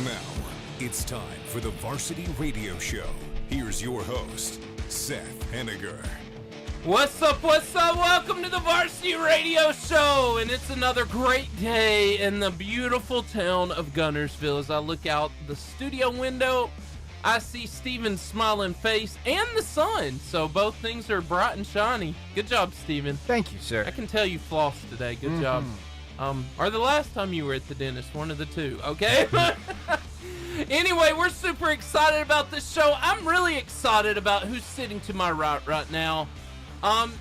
Now, it's time for the Varsity Radio Show. Here's your host, Seth Henniger. What's up, what's up? Welcome to the Varsity Radio Show, and it's another great day in the beautiful town of Gunnersville. As I look out the studio window, I see Steven's smiling face and the sun, so both things are bright and shiny. Good job, Steven. Thank you, sir. I can tell you flossed today. Good job. Or the last time you were at the dentist, one of the two, okay? Anyway, we're super excited about this show. I'm really excited about who's sitting to my right now.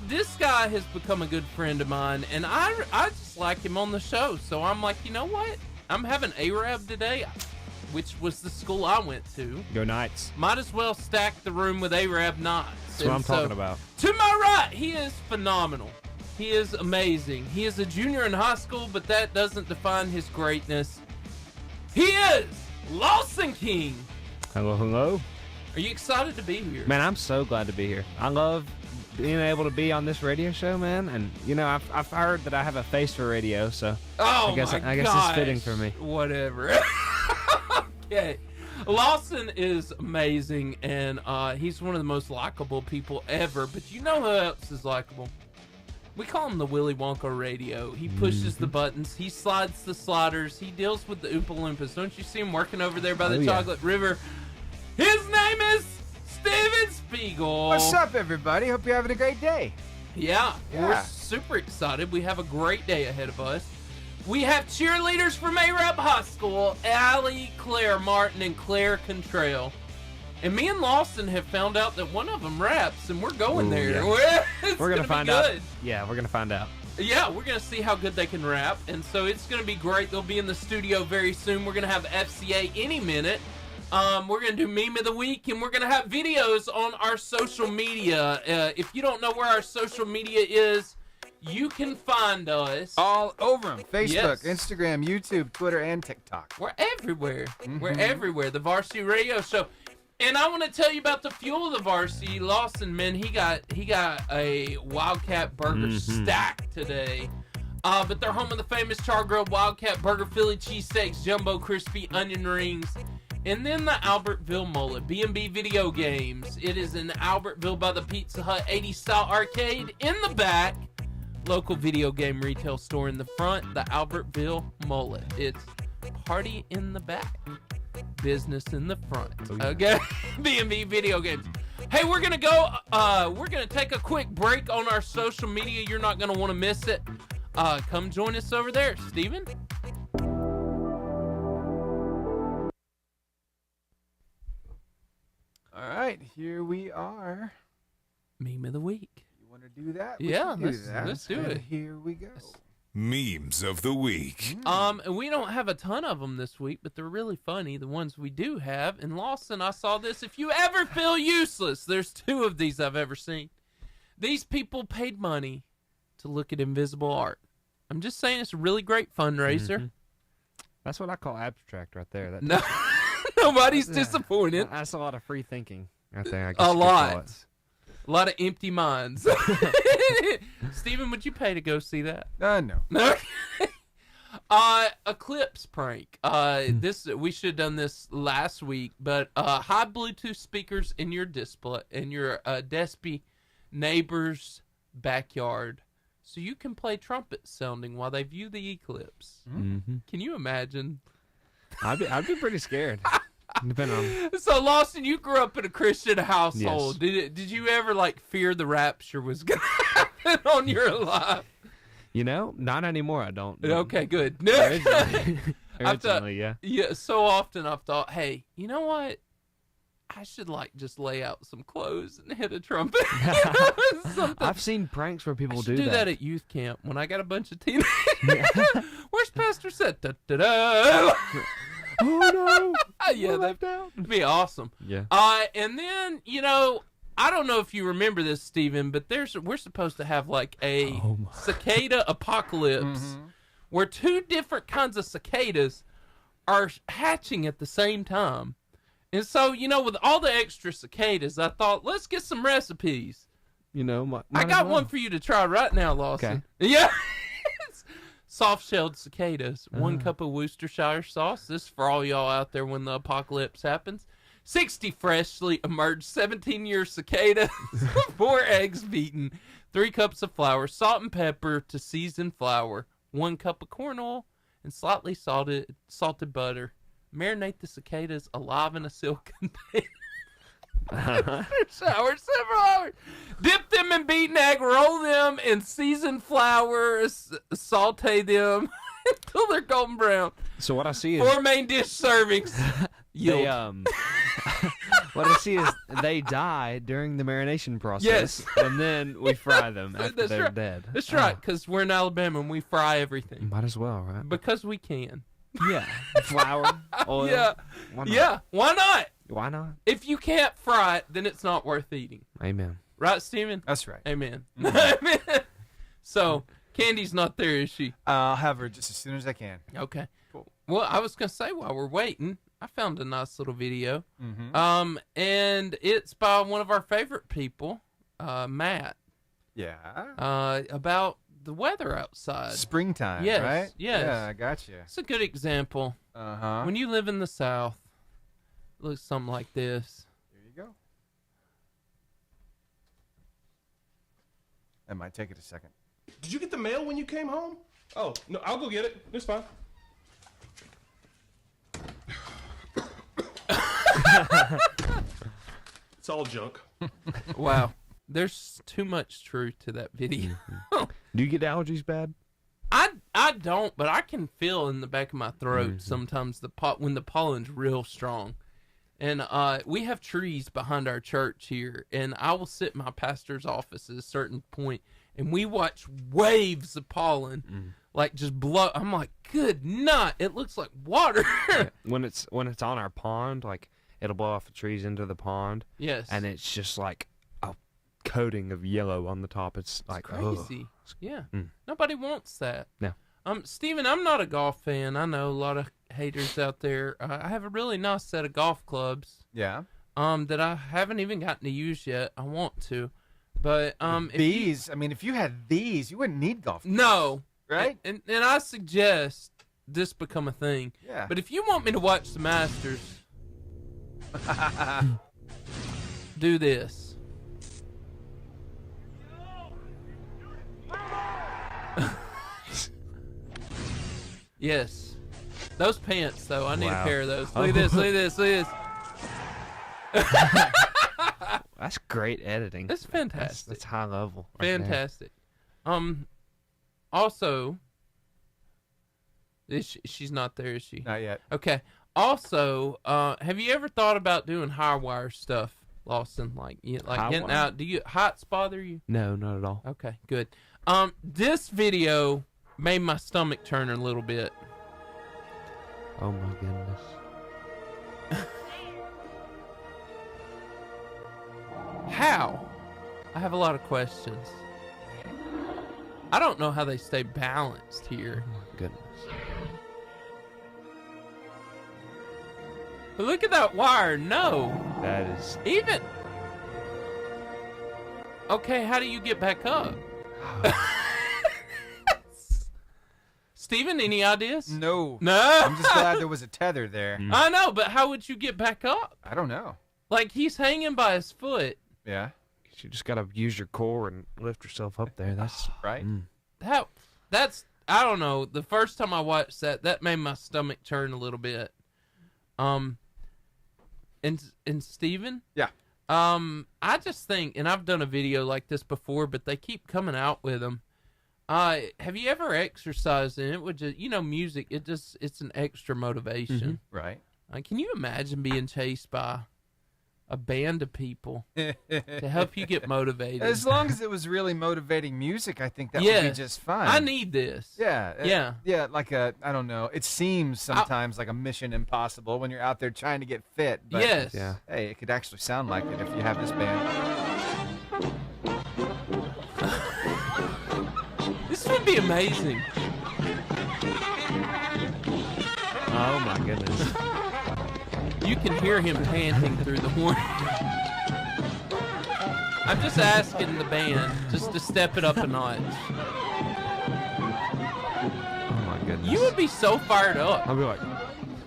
This guy has become a good friend of mine, and I just like him on the show. So I'm like, you know what? I'm having Arab today, which was the school I went to. Go Knights. Might as well stack the room with Arab Knights. That's what I'm talking about. To my right, he is phenomenal. He is amazing. He is a junior in high school, but that doesn't define his greatness. He is Lawson King. Hello, hello. Are you excited to be here? Man, I'm so glad to be here. I love being able to be on this radio show, man. And, you know, I've heard that I have a face for radio, so I guess it's fitting for me. Whatever. Okay. Lawson is amazing, and he's one of the most likable people ever. But you know who else is likable? We call him the Willy Wonka radio. He pushes the buttons. He slides the sliders. He deals with the Oompa Loompas. Don't you see him working over there by the Chocolate River? His name is Steven Spiegel. What's up, everybody? Hope you're having a great day. Yeah, we're super excited. We have a great day ahead of us. We have cheerleaders from Arab High School, Allie, Claire Martin, and Claire Cantrell. And me and Lawson have found out that one of them raps, and we're going there. Yeah. We're gonna find out. Yeah, we're gonna find out. Yeah, we're gonna see how good they can rap, and so it's gonna be great. They'll be in the studio very soon. We're gonna have FCA any minute. We're gonna do Meme of the Week, and we're gonna have videos on our social media. If you don't know where our social media is, you can find us All over them. Facebook, Yes. Instagram, YouTube, Twitter, and TikTok. We're everywhere. We're everywhere. The Varsity Radio Show. And I want to tell you about the fuel of the Varsity. Lawson, man, he got a Wildcat Burger stack today. But they're home of the famous char-grilled Wildcat Burger, Philly cheesesteaks, jumbo crispy onion rings, and then the Albertville mullet. B&B Video Games. It is in Albertville by the Pizza Hut 80s style arcade in the back. Local video game retail store in the front. The Albertville mullet. It's party in the back, business in the front. Okay. B&B Video Games. Hey, we're gonna go. We're gonna take a quick break on our social media. You're not gonna want to miss it. Come join us over there, Steven. All right, here we are. Meme of the week. You want to do that? Yeah, We can let's do And it. Here we go. Memes of the Week. And we don't have a ton of them this week, but they're really funny, the ones we do have. And Lawson, I saw this. If you ever feel useless, there's two of these I've ever seen. These people paid money to look at invisible art. I'm just saying it's a really great fundraiser. That's what I call abstract right there. No, nobody's disappointed. That's a lot of free thinking right there. I guess A you could lot. call it. A lot of empty minds. Steven, would you pay to go see that? No. No. Eclipse prank. This we should have done this last week, but hide Bluetooth speakers in your display in your despy neighbor's backyard, so you can play trumpet sounding while they view the eclipse. Can you imagine? I'd be pretty scared. Depending on. So, Lawson, you grew up in a Christian household. Yes. Did you ever fear the rapture was gonna happen on your life? You know, not anymore. I don't. Okay, good. Originally, yeah. Yeah, so often I've thought, hey, you know what? I should just lay out some clothes and hit a trumpet. I've seen pranks where people do that. at youth camp when I got a bunch of teenagers. Where's Pastor Seth? Da-da-da. Oh no! Yeah, that'd be awesome. Yeah. And then I don't know if you remember this, Steven, but we're supposed to have a cicada apocalypse where two different kinds of cicadas are hatching at the same time. And so, with all the extra cicadas, I thought, let's get some recipes. You know, I got one for you to try right now, Lawson. Okay. Yeah. Soft-shelled cicadas. 1 cup of Worcestershire sauce. This is for all y'all out there when the apocalypse happens. 60 freshly emerged 17-year cicadas. 4 eggs beaten. 3 cups of flour. Salt and pepper to season flour. 1 cup of corn oil and slightly salted butter. Marinate the cicadas alive in a silk container. Shower several hours. Dip them in beaten egg. Roll them in seasoned flour. Saute them until they're golden brown. So what I see is 4 main dish servings. they, what I see is they die during the marination process. Yes. And then we fry them after That's they're right. dead. That's right, because we're in Alabama and we fry everything. Might as well, right? Because we can. Yeah. Flour, oil. Yeah. Why not? Yeah. Why not? Why not? If you can't fry it, then it's not worth eating. Amen. Right, Steven? That's right. Amen. Amen. So, Candy's not there, is she? I'll have her just as soon as I can. Okay. Cool. Well, I was going to say, while we're waiting, I found a nice little video. Mm-hmm. And it's by one of our favorite people, Matt, Yeah. about the weather outside. Springtime, Yes, right? yes. Yeah, I got you. It's a good example. Uh-huh. When you live in the South, it looks something like this. Here you go. That might take it a second. Did you get the mail when you came home? Oh, no, I'll go get it. It's fine. It's all junk. Wow. There's too much truth to that video. Do you get allergies bad? I don't, but I can feel in the back of my throat sometimes when the pollen's real strong. And we have trees behind our church here, and I will sit in my pastor's office at a certain point, and we watch waves of pollen, like just blow. I'm like, good night. It looks like water. Yeah. When it's on our pond, like it'll blow off the trees into the pond. Yes. And it's just like a coating of yellow on the top. It's like crazy. ugh. Yeah. Nobody wants that. No. Steven, I'm not a golf fan. I know a lot of haters out there. I have a really nice set of golf clubs. Yeah. That I haven't even gotten to use yet. I want to. But if you had these, you wouldn't need golf clubs. No. Right? And I suggest this become a thing. Yeah. But if you want me to watch the Masters, do this. Yes. Those pants, though. I need a pair of those. Look at this. Look at this. Look at this. That's great editing. That's fantastic. That's high level. Right there. Fantastic. Also, she's not there, is she? Not yet. Okay. Also, have you ever thought about doing high wire stuff, Lawson? Like getting wire? out? Do heights bother you? No, not at all. Okay, good. This video made my stomach turn a little bit. Oh my goodness. How? I have a lot of questions. I don't know how they stay balanced here. Oh my goodness. But look at that wire. No. That is. Even. Okay, how do you get back up? Steven, any ideas? No. No. I'm just glad there was a tether there. I know, but how would you get back up? I don't know. Like, he's hanging by his foot. Yeah. You just gotta use your core and lift yourself up there. That's Right? That's I don't know. The first time I watched that made my stomach turn a little bit. And Steven? Yeah. I just think, and I've done a video like this before, but they keep coming out with them. Have you ever exercised? And it would just, music. It's an extra motivation. Right. Can you imagine being chased by a band of people to help you get motivated? As long as it was really motivating music, I think that would be just fine. I need this. Yeah. Yeah. Like I don't know. It seems sometimes like a mission impossible when you're out there trying to get fit. But Yes. Yeah. Hey, it could actually sound like it if you have this band. This would be amazing. Oh my goodness. You can hear him panting through the horn. I'm just asking the band just to step it up a notch. goodness. You would be so fired up. I'll be like,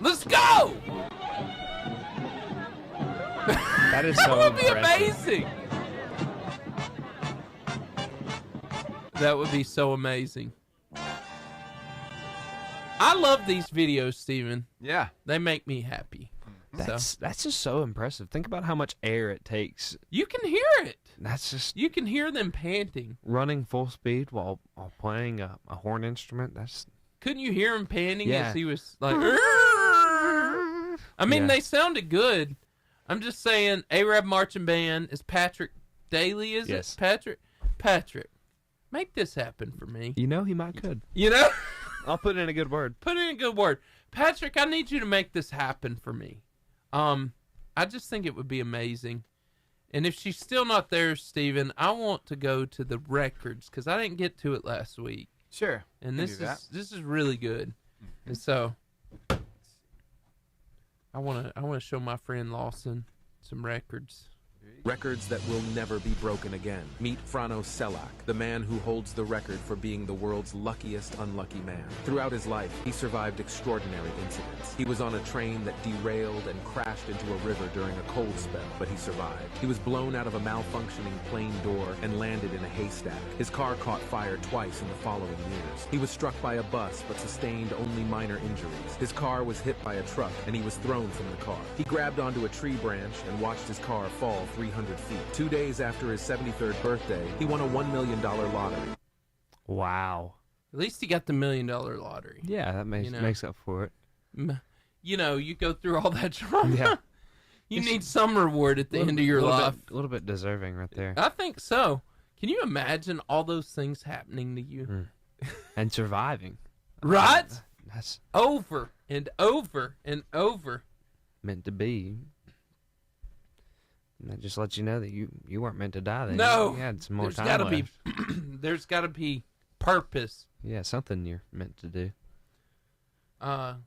let's go! that is so That would be impressive. amazing. That would be so amazing. I love these videos, Steven. Yeah. They make me happy. That's just so impressive. Think about how much air it takes. You can hear it. That's just You can hear them panting. running full speed while playing a horn instrument. That's Couldn't you hear him panting Yeah. as he was like... I mean, Yeah. they sounded good. I'm just saying, Arab Marching Band is Patrick Daly, is Yes. it? Patrick, make this happen for me. he might could. You know? I'll put in a good word. Put in a good word. Patrick, I need you to make this happen for me. I just think it would be amazing. And if she's still not there, Steven, I want to go to the records because I didn't get to it last week. Sure. And Can this do that. this is really good. And so I want to show my friend Lawson some records. Records that will never be broken again. Meet Frano Selak, the man who holds the record for being the world's luckiest unlucky man. Throughout his life, he survived extraordinary incidents. He was on a train that derailed and crashed into a river during a cold spell, but he survived. He was blown out of a malfunctioning plane door and landed in a haystack. His car caught fire twice in the following years. He was struck by a bus, but sustained only minor injuries. His car was hit by a truck, and he was thrown from the car. He grabbed onto a tree branch and watched his car fall 300 feet. 2 days after his 73rd birthday, he won a $1 million lottery. Wow. At least he got the $1 million lottery. Yeah, that makes up for it. You know, you go through all that trauma. Yeah. You need some reward at the end of your life. A little bit deserving right there. I think so. Can you imagine all those things happening to you? And surviving. Right? That's Over and over and over. meant to be. And that just lets you know that you weren't meant to die then. No. You had some more There's time gotta left. there's got to be purpose. Yeah, something you're meant to do. I'm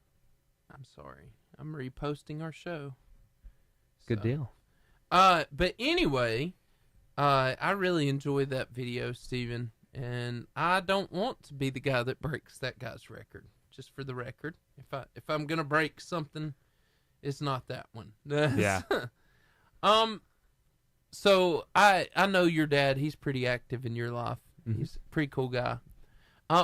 sorry. I'm reposting our show. Good So, deal. But anyway, I really enjoyed that video, Steven. And I don't want to be the guy that breaks that guy's record. Just for the record. If I'm going to break something, it's not that one. Yeah. So I know your dad. He's pretty active in your life. Mm-hmm. He's a pretty cool guy.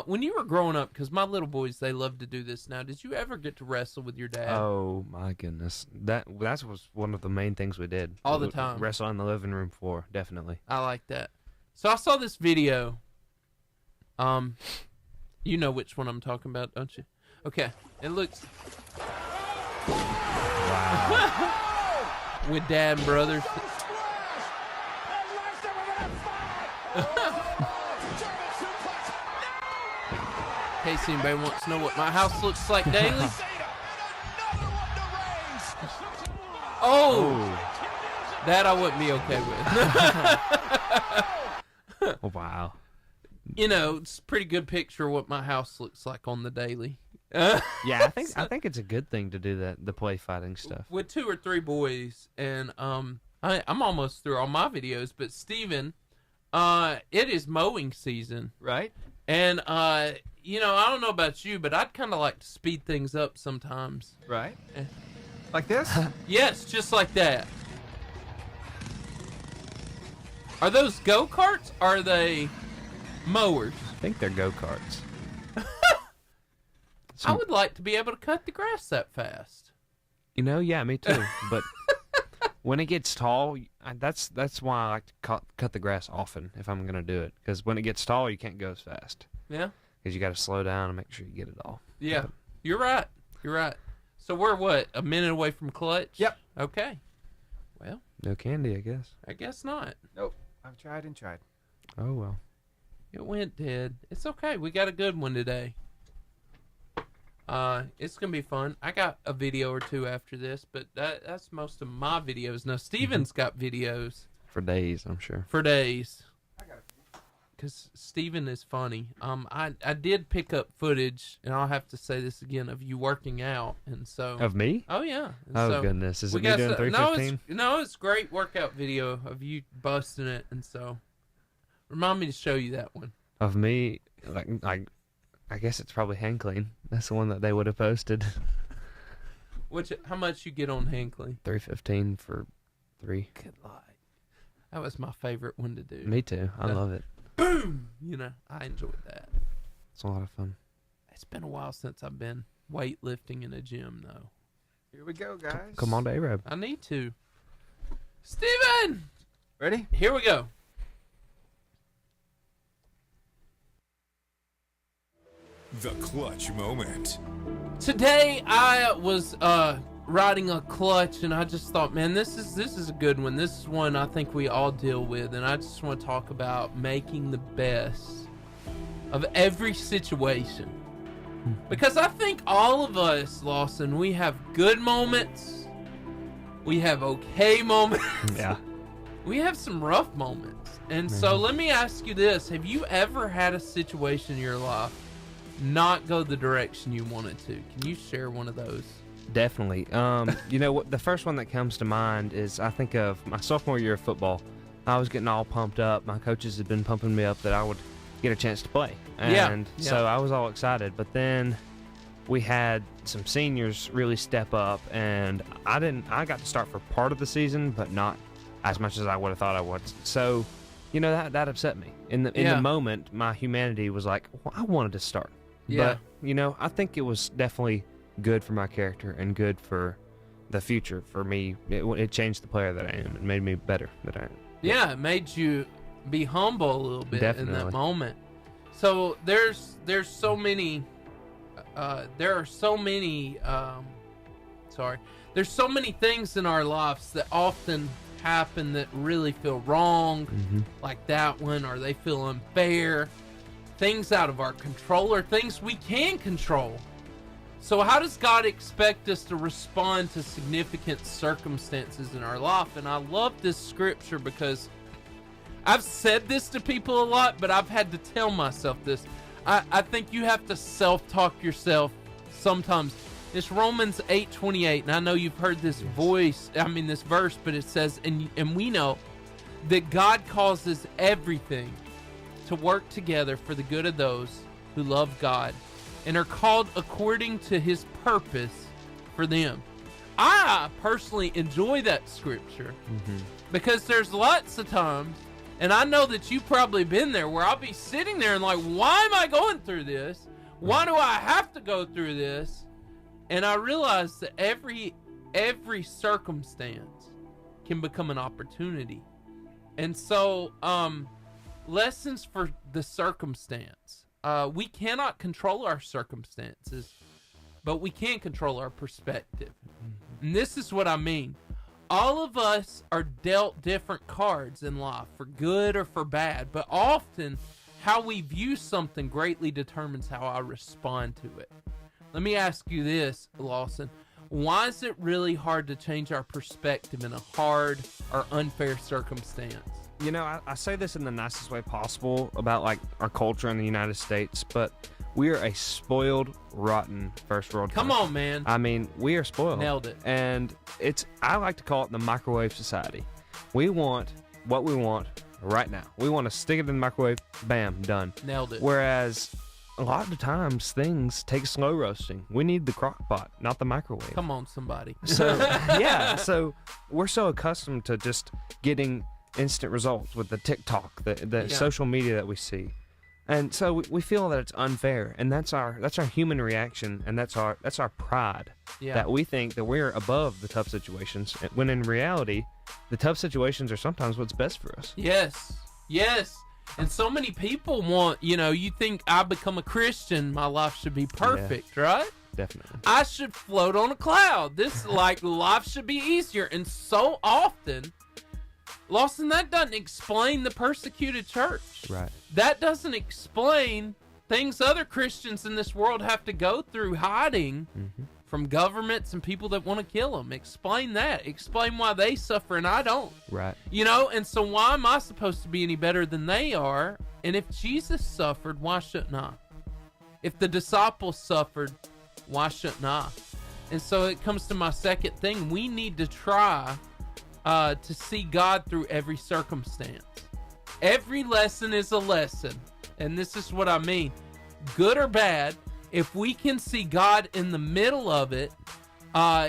When you were growing up, because my little boys, they love to do this now. Did you ever get to wrestle with your dad? Oh my goodness, that was one of the main things we did All the We time. Wrestle on the living room floor, definitely. I like that. So I saw this video. You know which one I'm talking about, don't you? Okay, it looks Wow. with dad and brothers. In case anybody wants to know what my house looks like daily. Oh, that I wouldn't be okay with. Oh, wow. You know, it's a pretty good picture of what my house looks like on the daily. Yeah, I think it's a good thing to do that, the play fighting stuff. With 2 or 3 boys, and I'm almost through all my videos. But Steven, it is mowing season, Right? and you know, I don't know about you, but I'd kind of like to speed things up sometimes. Right? Eh. Like this? Yes, just like that. Are those go-karts? Or are they mowers? I think they're go-karts. I would like to be able to cut the grass that fast. You know, yeah, me too. But when it gets tall, that's why I like to cut the grass often if I'm gonna do it. Because when it gets tall, you can't go as fast. Yeah? Because you got to slow down and make sure you get it all. Yeah. You're right. You're right. So we're what? A minute away from clutch? Yep. Okay. Well, No candy, I guess. I guess not. Nope. I've tried and tried. Oh well. It went dead. It's okay. We got a good one today. It's gonna be fun. I got a video or 2 after this, but that's most of my videos. Now Steven's got videos For days, I'm sure. for days. Because Steven is funny. I did pick up footage, and I'll have to say this again, of you working out, and so. Of me? Oh yeah. And Oh so goodness, is we it me got doing some- 315? No, it's great workout video of you busting it, and so. Remind me to show you that one. Of me, like I guess it's probably hand clean. That's the one that they would have posted. How much you get on hand clean? $3.15 for 3. Good Lord. That was my favorite one to do. Me too. I love it. Boom! I enjoyed that. It's a lot of fun. It's been a while since I've been weightlifting in a gym, though. Here we go, guys. Come on to A-Rab. I need to. Steven! Ready? Here we go. The clutch moment. Today I was riding a clutch, and I just thought, man, this is a good one. This is one I think we all deal with, and I just want to talk about making the best of every situation. Because I think all of us, Lawson, we have good moments, we have okay moments, Yeah. we have some rough moments. And so let me ask you this: have you ever had a situation in your life not go the direction you wanted to? Can you share one of those? Definitely. You know what? The first one that comes to mind is I think of my sophomore year of football. I was getting all pumped up. My coaches had been pumping me up that I would get a chance to play. And so I was all excited. But then we had some seniors really step up, and I got to start for part of the season, but not as much as I would have thought I would. So, that upset me. In the moment, my humanity was like, well, I wanted to start. Yeah. But, I think it was definitely good for my character and good for the future for me. It changed the player that I am. It made me better that I am. Yeah, it made you be humble a little bit Definitely. in that moment. So there's so many things in our lives that often happen that really feel wrong, like that one, or they feel unfair, things out of our control, or things we can control. So how does God expect us to respond to significant circumstances in our life? And I love this scripture because I've said this to people a lot, but I've had to tell myself this. I think you have to self-talk yourself sometimes. It's Romans 8:28, and I know you've heard this this verse, but it says, and we know that God causes everything to work together for the good of those who love God and are called according to his purpose for them. I personally enjoy that scripture because there's lots of times, and I know that you've probably been there, where I'll be sitting there and like, why am I going through this? Why do I have to go through this? And I realize that every circumstance can become an opportunity. And so, lessons for the circumstance. We cannot control our circumstances, but we can control our perspective. And this is what I mean. All of us are dealt different cards in life, for good or for bad, but often how we view something greatly determines how I respond to it. Let me ask you this, Lawson. Why is it really hard to change our perspective in a hard or unfair circumstance? I say this in the nicest way possible about like our culture in the United States, but we are a spoiled, rotten first world country. Come on, man. I mean, we are spoiled. Nailed it. And I like to call it the microwave society. We want what we want right now. We want to stick it in the microwave, bam, done. Nailed it. Whereas a lot of the times things take slow roasting. We need the crock pot, not the microwave. Come on, somebody. So, so we're so accustomed to just getting instant results with the TikTok, the social media that we see. And so we feel that it's unfair, and that's our human reaction, and that's our pride, that we think that we're above the tough situations, when in reality, the tough situations are sometimes what's best for us. Yes. And so many people want, you think I become a Christian, my life should be perfect, right? Definitely. I should float on a cloud. This, life should be easier. And so often, Lawson, that doesn't explain the persecuted church. Right. That doesn't explain things other Christians in this world have to go through hiding from governments and people that want to kill them. Explain that. Explain why they suffer and I don't. Right. And so why am I supposed to be any better than they are? And if Jesus suffered, why shouldn't I? If the disciples suffered, why shouldn't I? And so it comes to my second thing. We need to try to see God through every circumstance. Every lesson is a lesson. And this is what I mean. good or bad, if we can see God in the middle of it,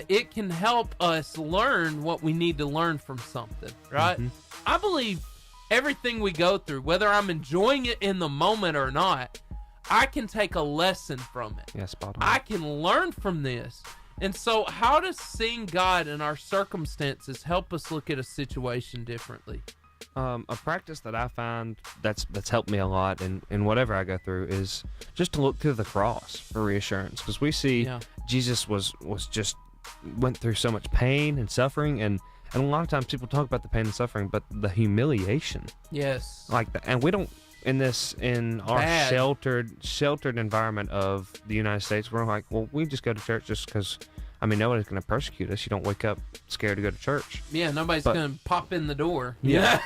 it can help us learn what we need to learn from something, right? I believe everything we go through, whether I'm enjoying it in the moment or not, I can take a lesson from it. Yeah, spot on. I can learn from this. And so how does seeing God in our circumstances help us look at a situation differently? A practice that I find that's helped me a lot in whatever I go through is just to look to the cross for reassurance, because we see Jesus was just went through so much pain and suffering, and a lot of times people talk about the pain and suffering, but the humiliation, and we don't in our sheltered environment of the United States, we're like, well, we just go to church just because. I mean, nobody's going to persecute us. You don't wake up scared to go to church. Yeah, nobody's going to pop in the door. Yeah.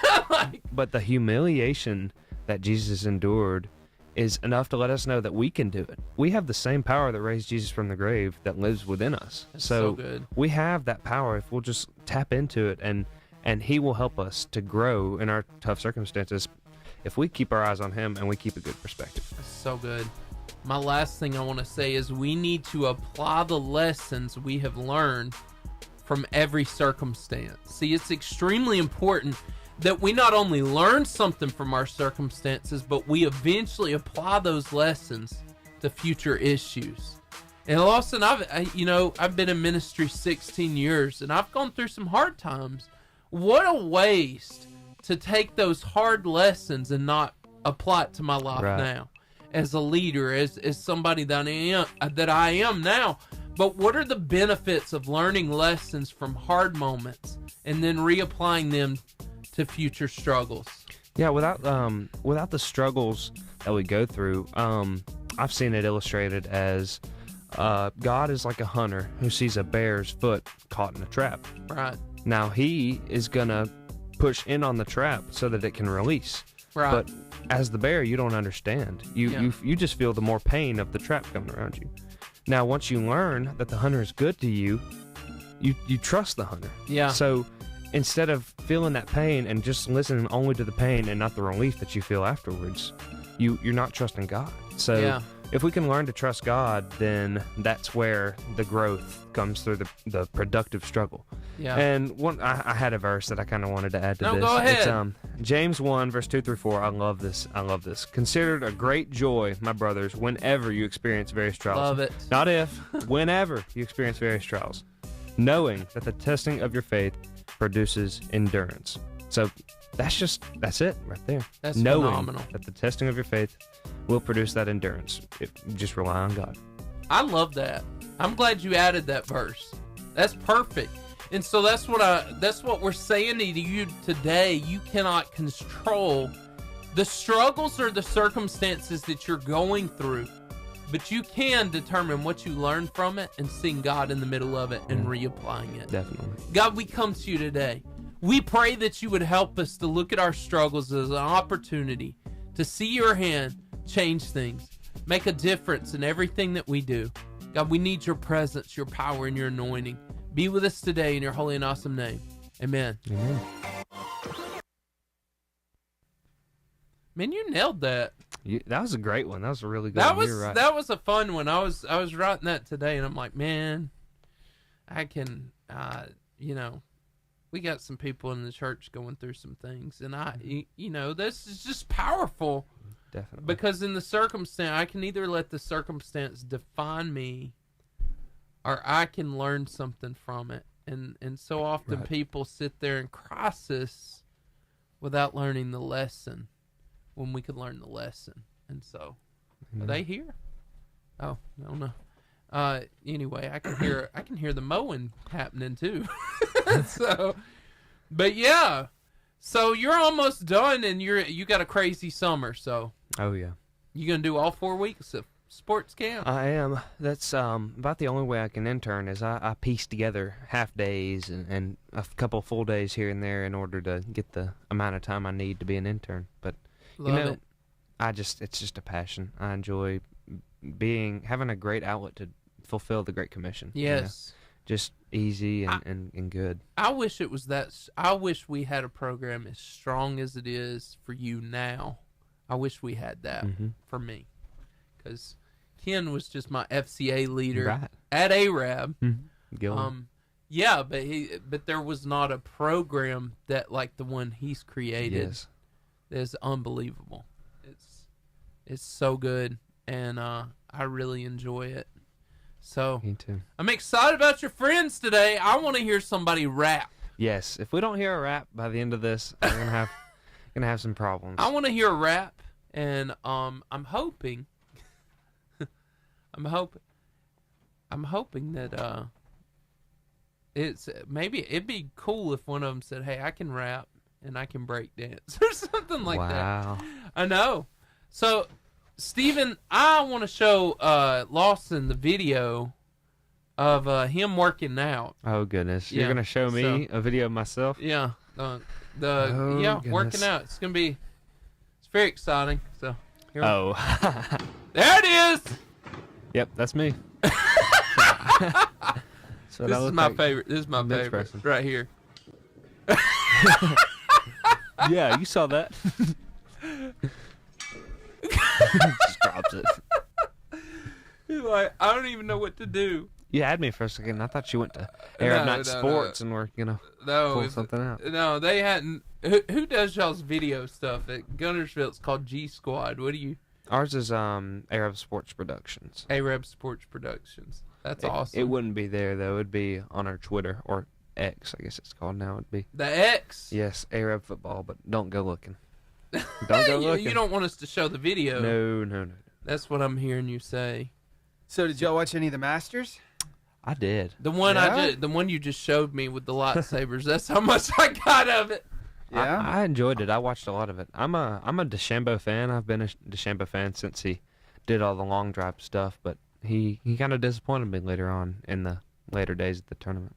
But the humiliation that Jesus endured is enough to let us know that we can do it. We have the same power that raised Jesus from the grave that lives within us. That's so good. We have that power if we'll just tap into it, and he will help us to grow in our tough circumstances if we keep our eyes on him and we keep a good perspective. That's so good. My last thing I want to say is we need to apply the lessons we have learned from every circumstance. See, it's extremely important that we not only learn something from our circumstances, but we eventually apply those lessons to future issues. And Lawson, I've been in ministry 16 years, and I've gone through some hard times. What a waste to take those hard lessons and not apply it to my life now. As a leader, as somebody that I am now. But what are the benefits of learning lessons from hard moments and then reapplying them to future struggles? Yeah, without the struggles that we go through, I've seen it illustrated as God is like a hunter who sees a bear's foot caught in a trap. Right. Now he is gonna push in on the trap so that it can release. Right. But as the bear, you don't understand. You just feel the more pain of the trap coming around you. Now, once you learn that the hunter is good to you, you trust the hunter. Yeah. So instead of feeling that pain and just listening only to the pain and not the relief that you feel afterwards, you're not trusting God. So if we can learn to trust God, then that's where the growth comes through the productive struggle. Yeah. And I had a verse that I kind of wanted to add to this. Go ahead. It's James 1, verse 2 through 4. I love this. Consider it a great joy, my brothers, whenever you experience various trials. Love it. Not if, whenever you experience various trials, knowing that the testing of your faith produces endurance. So that's it right there. That's knowing phenomenal. That the testing of your faith will produce that endurance. Just rely on God. I love that. I'm glad you added that verse. That's perfect. And so that's what we're saying to you today. You cannot control the struggles or the circumstances that you're going through, but you can determine what you learn from it and seeing God in the middle of it and reapplying it. Definitely. God, we come to you today. We pray that you would help us to look at our struggles as an opportunity to see your hand change things, make a difference in everything that we do. God, we need your presence, your power, and your anointing. Be with us today in your holy and awesome name. Amen. Amen. Man, you nailed that. That was a great one. That was a really good one. You're right. That was a fun one. I was writing that today, and I'm like, man, I can, we got some people in the church going through some things, and this is just powerful. Definitely. Because in the circumstance, I can either let the circumstance define me, or I can learn something from it. And so often people sit there in crisis without learning the lesson when we could learn the lesson. And so, are they here? Oh, no. Anyway, I can hear the mowing happening too. But yeah. So you're almost done, and you got a crazy summer. So. Oh yeah. You gonna do all 4 weeks of sports camp? I am. That's about the only way I can intern is I piece together half days and a couple full days here and there in order to get the amount of time I need to be an intern. But Love it. It's just a passion. I enjoy having a great outlet to fulfill the Great Commission. Yes. Just easy and good. I wish it was that. I wish we had a program as strong as it is for you now. I wish we had that for me. because Ken was just my FCA leader Right. at Arab. Gillen. Yeah, but there was not a program that like the one he's created. Yes. It's unbelievable. It's so good, and I really enjoy it. So Me too. I'm excited about your friends today. I want to hear somebody rap. Yes. If we don't hear a rap by the end of this, we're gonna have some problems. I want to hear a rap, and I'm hoping, I'm hoping that it's maybe it'd be cool if one of them said, "Hey, I can rap and I can break dance" or something like that. Wow. I know. So, Steven, I want to show Lawson the video of him working out. Oh goodness. Yeah, You're gonna show me a video of myself? Yeah, goodness. working out. It's very exciting. So, here Oh. there it is. Yep, that's me. So This is my favorite. This is my bench favorite pressing. right here. Yeah, you saw that. Just drops it. He's like, I don't even know what to do. You had me for a second. I thought you went to Arab No, Night no, Sports and were No, pull it's- something out. No, they hadn't. Who does y'all's video stuff at Gunnersville? It's called G Squad. What do you? Ours is Arab Sports Productions. Arab Sports Productions. That's awesome. It wouldn't be there though. It'd be on our Twitter or X, I guess it's called now. It'd be The X. yes, Arab football, but don't go looking. Don't go looking. You don't want us to show the video. No. That's what I'm hearing you say. So did y'all watch any of the Masters? I did. The one Yeah? the one you just showed me with the lightsabers. That's how much I got of it. Yeah. I enjoyed it. I watched a lot of it. I'm a DeChambeau fan. I've been a DeChambeau fan since he did all the long drive stuff, but he kind of disappointed me later on in the later days of the tournament.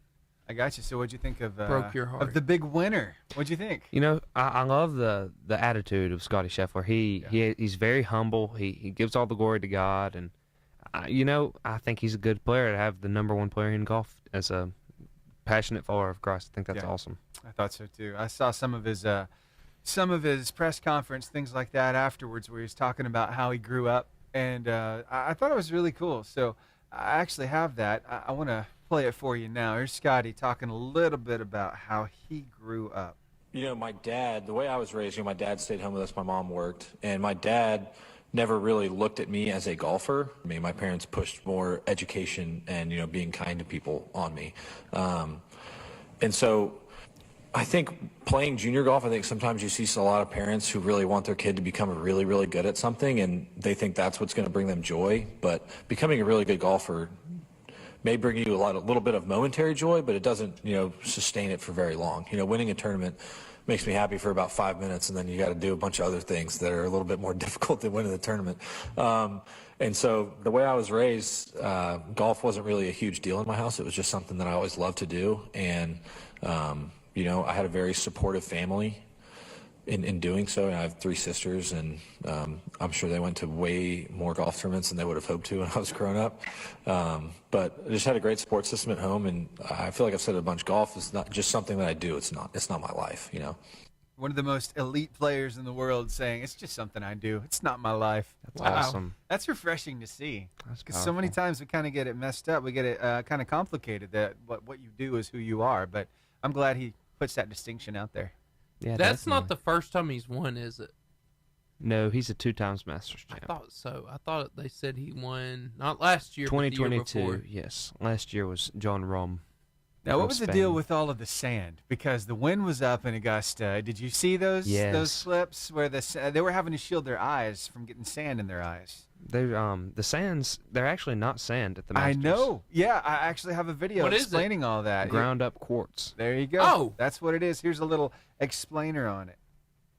I got you. So what'd you think of Broke your heart. of the big winner? What'd you think? You know, I love the attitude of Scotty Scheffler. He's very humble. He gives all the glory to God, and I think he's a good player to have the number one player in golf as a passionate follower of Christ. I think that's awesome. I thought so too. I saw some of his press conference, things like that afterwards, where he's talking about how he grew up, and I thought it was really cool. So I actually have that. I want to play it for you now. Here's Scotty talking a little bit about how he grew up. You know, my dad, the way I was raised, my dad stayed home with us, my mom worked, and my dad never really looked at me as a golfer. I mean, my parents pushed more education and, being kind to people on me. And so I think playing junior golf, I think sometimes you see a lot of parents who really want their kid to become really, really good at something, and they think that's what's going to bring them joy. But becoming a really good golfer may bring you a little bit of momentary joy, but it doesn't, sustain it for very long. Winning a tournament makes me happy for about 5 minutes, and then you got to do a bunch of other things that are a little bit more difficult than winning the tournament. And so the way I was raised, golf wasn't really a huge deal in my house. It was just something that I always loved to do. And, I had a very supportive family in doing so. And I have 3 sisters, and I'm sure they went to way more golf tournaments than they would have hoped to when I was growing up. But I just had a great support system at home, and I feel like I've said it a bunch. Golf is not just something that I do. It's not my life, One of the most elite players in the world saying, it's just something I do. It's not my life. That's awesome. That's refreshing to see. That's Because so many powerful. times we kind of get it messed up. We get it kind of complicated that what you do is who you are. But I'm glad he puts that distinction out there. Yeah, That's not definitely. the first time he's won, is it? No, he's a 2-times Masters I champ. thought so. I thought they said he won not last year, but the year 2022, before. yes. Last year was John Rahm. Now, what from was the Spain. deal with all of the sand? Because the wind was up in Augusta. Did you see those Yes. clips where they were having to shield their eyes from getting sand in their eyes? The sands, they're actually not sand at the I Masters. know. Yeah, I actually have a video What is it? explaining all that. Ground up quartz. There you go. Oh. That's what it is. Here's a little explainer on it.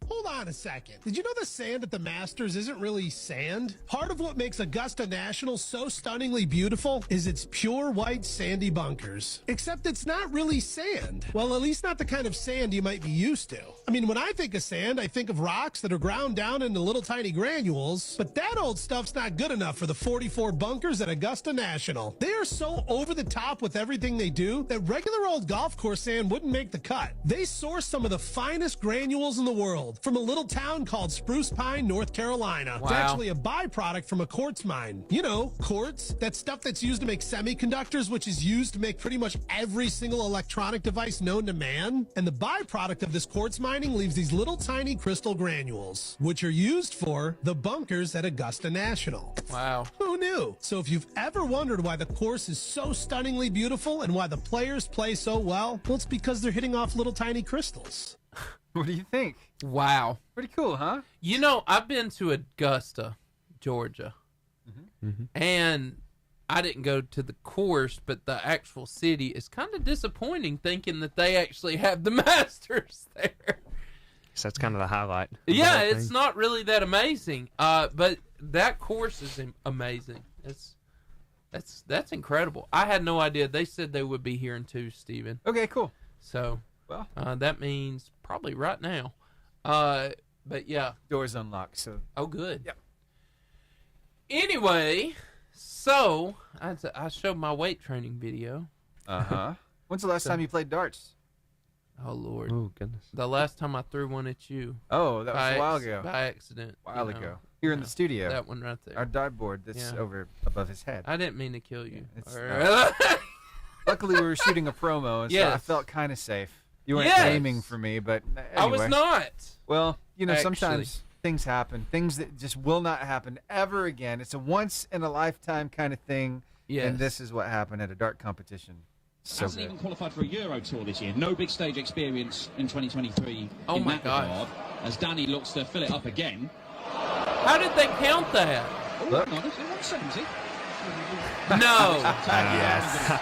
Hold on a second. Did you know the sand at the Masters isn't really sand? Part of what makes Augusta National so stunningly beautiful is its pure white sandy bunkers. Except it's not really sand. Well, at least not the kind of sand you might be used to. I mean, when I think of sand, I think of rocks that are ground down into little tiny granules. But that old stuff's not good enough for the 44 bunkers at Augusta National. They are so over the top with everything they do that regular old golf course sand wouldn't make the cut. They source some of the finest granules in the world. world from a little town called Spruce Pine, North Carolina. It's Wow. actually a byproduct from a quartz mine. You know, quartz, that stuff that's used to make semiconductors, which is used to make pretty much every single electronic device known to man. And the byproduct of this quartz mining leaves these little tiny crystal granules, which are used for the bunkers at Augusta National. Wow. Who knew? So if you've ever wondered why the course is so stunningly beautiful and why the players play so well, it's because they're hitting off little tiny crystals. What do you think? Wow. Pretty cool, huh? You know, I've been to Augusta, Georgia, and I didn't go to the course, but the actual city is kind of disappointing thinking that they actually have the Masters there. So that's kind of the highlight. Of the Yeah, whole it's thing. not really that amazing, but that course is amazing. That's incredible. I had no idea. They said they would be here in 2, Steven. Okay, cool. So, Well, that means probably right now. But yeah. doors unlocked, so Oh, good. Yep. Anyway, so I showed my weight training video. When's the last time you played darts? Oh Lord, Oh goodness. the last time I threw one at you. Oh, that was a while ago. By accident. While you know. ago. Here in the studio. That one right there. Our dartboard that's Yeah. over above his head. I didn't mean to kill you. It's- Or- Luckily, we were shooting a promo, so I Yes. felt kind of safe. You weren't Yes. aiming for me, but anyway. I was not. Well, you know, Actually. sometimes things happen. Things that just will not happen ever again. It's a once-in-a-lifetime kind of thing. Yes. And this is what happened at a dart competition. So Hasn't even qualified for a Euro Tour this year. No big stage experience in 2023 Oh in my that gosh. regard. As Danny looks to fill it up again. How did they count that? Oh, Look. hang on, is it 170? No. yes.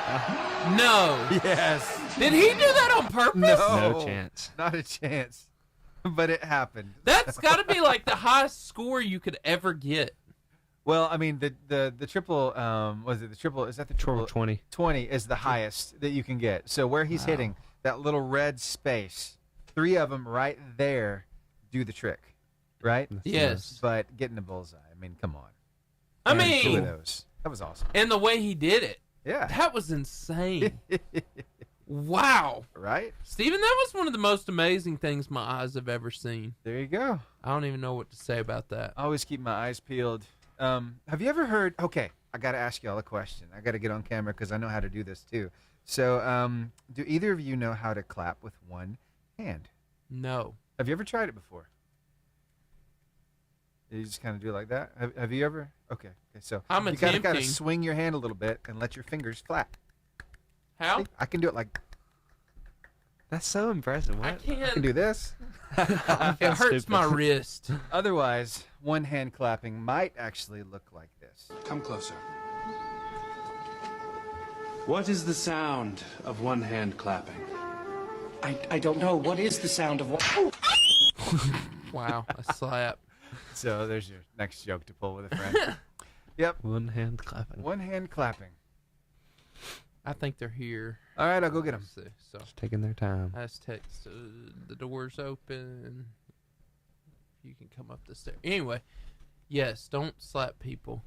No. Yes. Did he do that on purpose? No. No chance. Not a chance. But it happened. That's got to be like the highest score you could ever get. Well, I mean, the triple, was it the triple? Is that the triple? 20. 20 is the highest that you can get. So where he's hitting, that little red space, 3 of them right there do the trick, right? Yes. But getting the bullseye, I mean, come on. I And 2 of mean, those. That was awesome. and the way he did it, Yeah. that was insane. Wow. Right? Steven, that was one of the most amazing things my eyes have ever seen. There you go. I don't even know what to say about that. I always keep my eyes peeled. Have you ever heard? Okay, I got to ask you all a question. I got to get on camera because I know how to do this too. So, do either of you know how to clap with one hand? No. Have you ever tried it before? You just kind of do it like that. Have you ever? Okay. So I'm you gotta attempting. swing your hand a little bit and let your fingers flap. How? See? I can do it like That's so impressive. I What? I can can't. do this. It hurts Stupid. my wrist. Otherwise, one hand clapping might actually look like this. Come closer. What is the sound of one hand clapping? I don't know. What is the sound of what? Wow, a slap. So there's your next joke to pull with a friend. Yep. One hand clapping. One hand clapping. I think they're here. All right, I'll go get them. Let's see. So Just taking their time. I just text. The door's open. You can come up the stairs. Anyway, yes, don't slap people.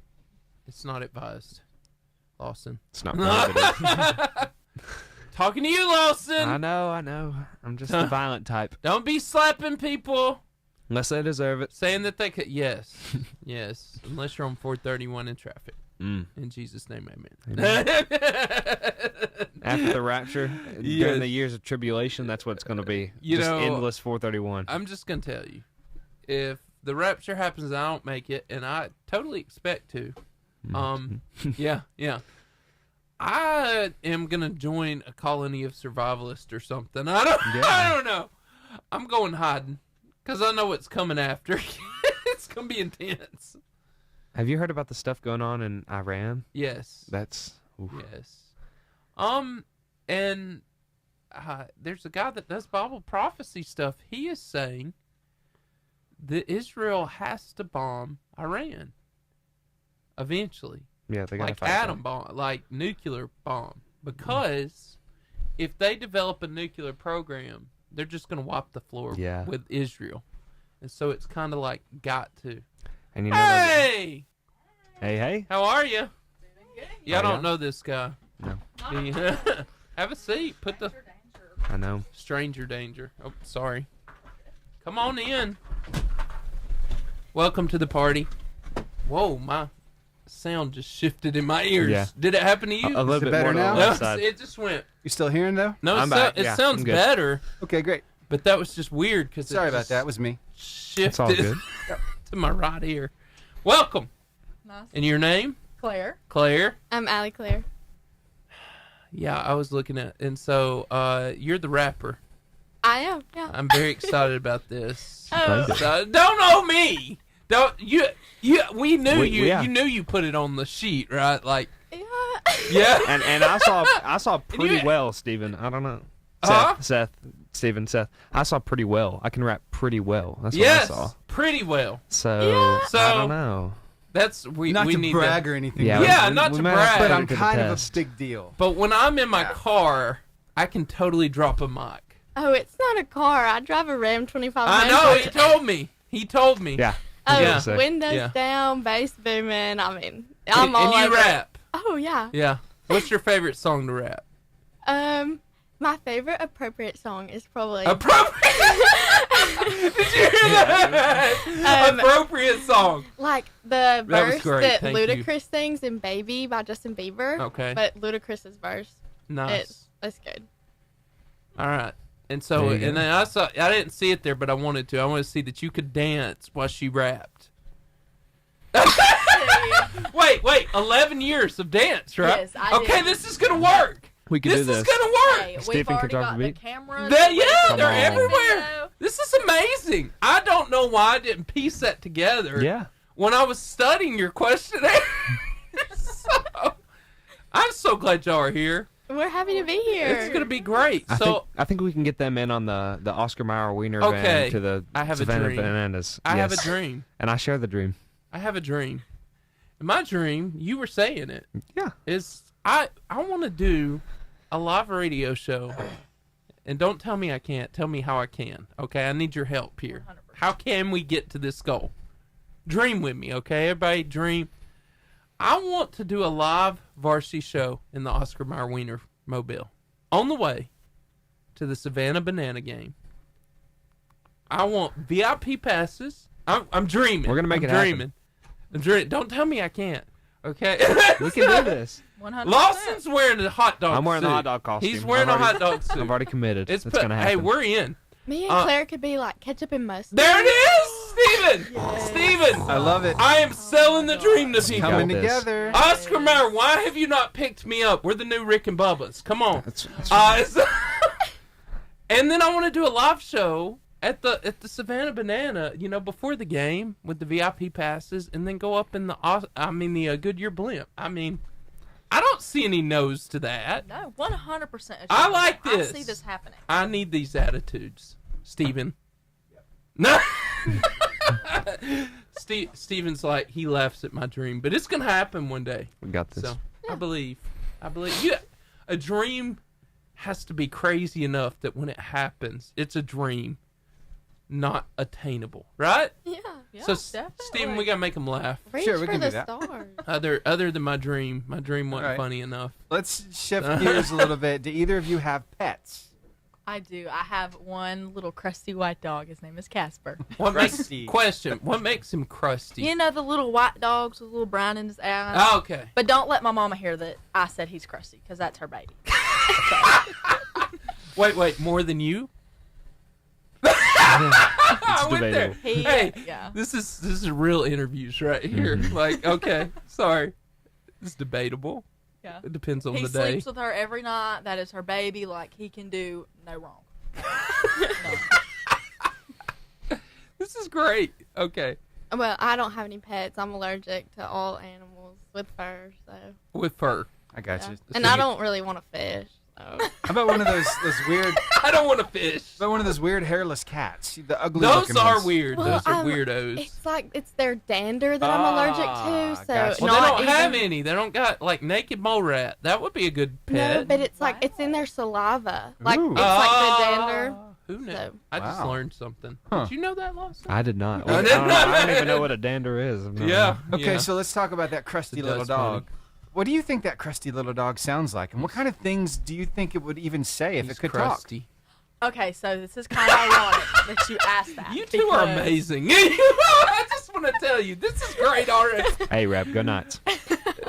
It's not advised. Lawson. It's not prohibited. Talking to you, Lawson. I know. I'm just the violent type. Don't be slapping people. Unless they deserve it. Saying that they could. Yes. Yes. Unless you're on 431 in traffic. Mm. In Jesus' name, amen. After the rapture, Yes. during the years of tribulation, that's what it's going to be. You just know, endless 431. I'm just going to tell you. If the rapture happens and I don't make it, and I totally expect to, yeah. I am going to join a colony of survivalists or something. I don't know. I'm going hiding because I know what's coming after. It's going to be intense. Have you heard about the stuff going on in Iran? Yes. That's... oof. Yes. And there's a guy that does Bible prophecy stuff. He is saying that Israel has to bomb Iran eventually. Yeah, they got to Like fight atom back. bomb, like nuclear bomb. Because if they develop a nuclear program, they're just going to wipe the floor with Israel. And so it's kind of like got to. And you know Hey! Hey. How are you? Yeah, I Oh, don't yeah? know this guy. No. Have a seat. Put the I know. stranger danger. Oh, sorry. Come on in. Welcome to the party. Whoa, my sound just shifted in my ears. Yeah. Did it happen to you? A little bit better more to now? the No, left side. it just went. You still hearing though? No, I'm back. it Yeah, sounds I'm good. better, Okay, great. but that was just weird because Sorry about that. It was me. It's all shifted good. to my right ear. Welcome. Nice. And your name? Claire. Claire. I'm Allie Claire. Yeah, I was looking at, and so you're the rapper. I am, yeah. I'm very excited about this. Oh. So, don't know me. Don't you? We knew you. yeah. You knew you put it on the sheet, right? Like, Yeah. yeah. And I saw pretty well, Steven. I don't know. Seth. I saw pretty well. I can rap pretty well. That's what I Yes, saw. pretty well. So, Yeah. So- I don't know. That's we Not to need brag or anything. Yeah, Yeah, we- not we to might have brag. put but it I'm to the kind of a test. big deal. But when I'm in my Yeah. car, I can totally drop a mic. Oh, it's not a car. I drive a Ram 2500. I know. He told me. He told me. Yeah. Oh, Yeah. So- windows Yeah. down, bass booming. I mean, I'm all and you over it. rap. Oh, yeah. Yeah. What's your favorite song to rap? My favorite appropriate song is probably... Appropriate. Did you hear that? Appropriate song. like the That was verse great, that thank you. Ludacris sings in Baby by Justin Bieber. Okay. But Ludacris's verse. Nice. It's good. All right. And so, There you and go. then I didn't see it there, but I wanted to. I wanted to see that you could dance while she rapped. Wait, 11 years of dance, right? Yes, I okay, did. this is gonna work. We can This do this. is gonna work. Hey, Stephen we've can already drop got the the beat. cameras. Yeah, they're on. everywhere. This is amazing. I don't know why I didn't piece that together. Yeah. When I was studying your questionnaire. So, I'm so glad y'all are here. We're happy to be here. It's gonna be great. I think we can get them in on the Oscar Mayer Wiener Okay. van to the I have a Savannah dream. Bananas. I have a Yes. dream. And I share the dream. I have a dream. And my dream, you were saying it, Yeah. is I want to do a live radio show. And don't tell me I can't. Tell me how I can. Okay, I need your help here. 100%. How can we get to this goal? Dream with me, okay? Everybody dream. I want to do a live varsity show in the Oscar Mayer Wiener Mobile on the way to the Savannah Banana game. I want VIP passes. I'm dreaming. We're gonna make I'm it happen. dreaming. I'm dreaming. Don't tell me I can't. Okay. We can do this. 100%. Lawson's wearing a hot dog I'm wearing suit. the hot dog costume. He's wearing I've a already- hot dog suit. I've already committed. It's It's put, gonna happen. hey, we're in. Me and Claire could be like ketchup and mustard. There it is, Steven. Steven. I love it. I am selling the dream to people. Coming this. together. Oscar Mayer, why have you not picked me up? We're the new Rick and Bubba's. Come on. And then I want to do a live show at the Savannah Banana, before the game with the VIP passes, and then go up in the Goodyear blimp. I mean, I don't see any no's to that. No, 100%. I like this. I see this happening. I need these attitudes, Steven. No. Steven's like, he laughs at my dream, but it's gonna happen one day. We got this. So I believe. Yeah, a dream has to be crazy enough that when it happens, it's a dream, not attainable, right? Yeah. So definitely. Steven, we gotta make him laugh. Reach Sure, we for can the do that. stars. Other than my dream wasn't Alright. funny enough. Let's shift gears a little bit. Do either of you have pets? I do. I have one little crusty white dog. His name is Casper. What Crusty. What makes him crusty? You know the little white dogs with a little brown in his eye? Oh, okay. But don't let my mama hear that I said he's crusty, because that's her baby. Wait, more than you? It's I went there. debatable. Hey, yeah. this is real interviews right here. Like, okay, sorry, it's debatable. Yeah. It depends on He the day. sleeps with her every night. That is her baby. Like, he can do no wrong. This is great. Okay, Well, I don't have any pets. I'm allergic to all animals with fur, so. with fur. I got Yeah. you. And I don't really want to fish. So. How about one of those weird? I don't want to fish. How about one of those weird hairless cats? The ugly. Those looking are ones. weird. Well, Those are I'm- weirdos. It's like it's their dander that I'm allergic to. So gotcha. Well, they not don't have even- any. They don't got like naked mole rat. That would be a good No, pet. but it's like it's in their saliva. Like Ooh. it's like the dander. Who knew? So- I just Wow. learned something. Huh. Did you know that, Lawson? I did not. Oh, I don't even know what a dander is. Yeah. Okay, yeah. so let's talk about that crusty It little does dog. funny. What do you think that crusty little dog sounds like, and what kind of things do you think it would even say if He's it could crusty. Okay, so this is kind of ironic that you asked that. You two are amazing. I just want to tell you, this is great already. Hey, Rep, go nuts.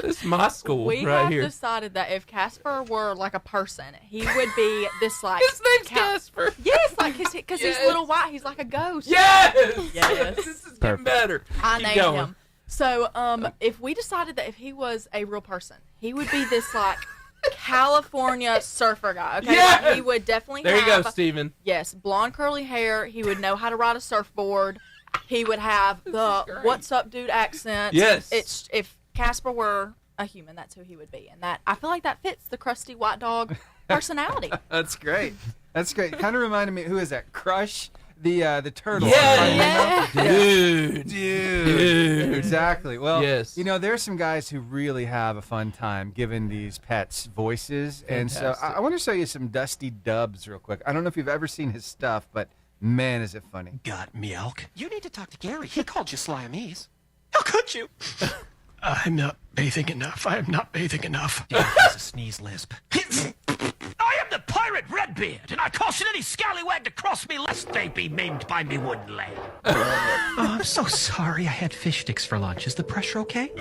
This is my school We right have here. decided that if Casper were like a person, he would be this like. His name's Casper. Yes, like because Yes. he's little white. He's like a ghost. Yes. Yes. This is getting better. I Keep named going. him. So, if we decided that if he was a real person, he would be this like California surfer guy. Okay, Yes! Like, he would definitely. There you have, go, Steven. Yes, blonde curly hair. He would know how to ride a surfboard. He would have the "What's up, dude" accent. Yes. It's if Casper were a human, that's who he would be, and that I feel like that fits the crusty white dog personality. That's great. That's great. Kind of reminded me. Who is that? Crush, the turtle. Yeah. Dude. Dude. Exactly. Well, Yes. you know, there's some guys who really have a fun time giving these pets voices, and so Fantastic. I want to show you some Dusty Dubs real quick. I don't know if you've ever seen his stuff, but man, is it funny. Got milk? You need to talk to Gary. He called you Siamese. How could you? I'm not bathing enough. I am not bathing enough. He has a sneeze lisp. I am the pirate Redbeard, and I caution any scallywag to cross me lest they be maimed by me wooden leg. Oh, I'm so sorry. I had fish sticks for lunch. Is the pressure okay?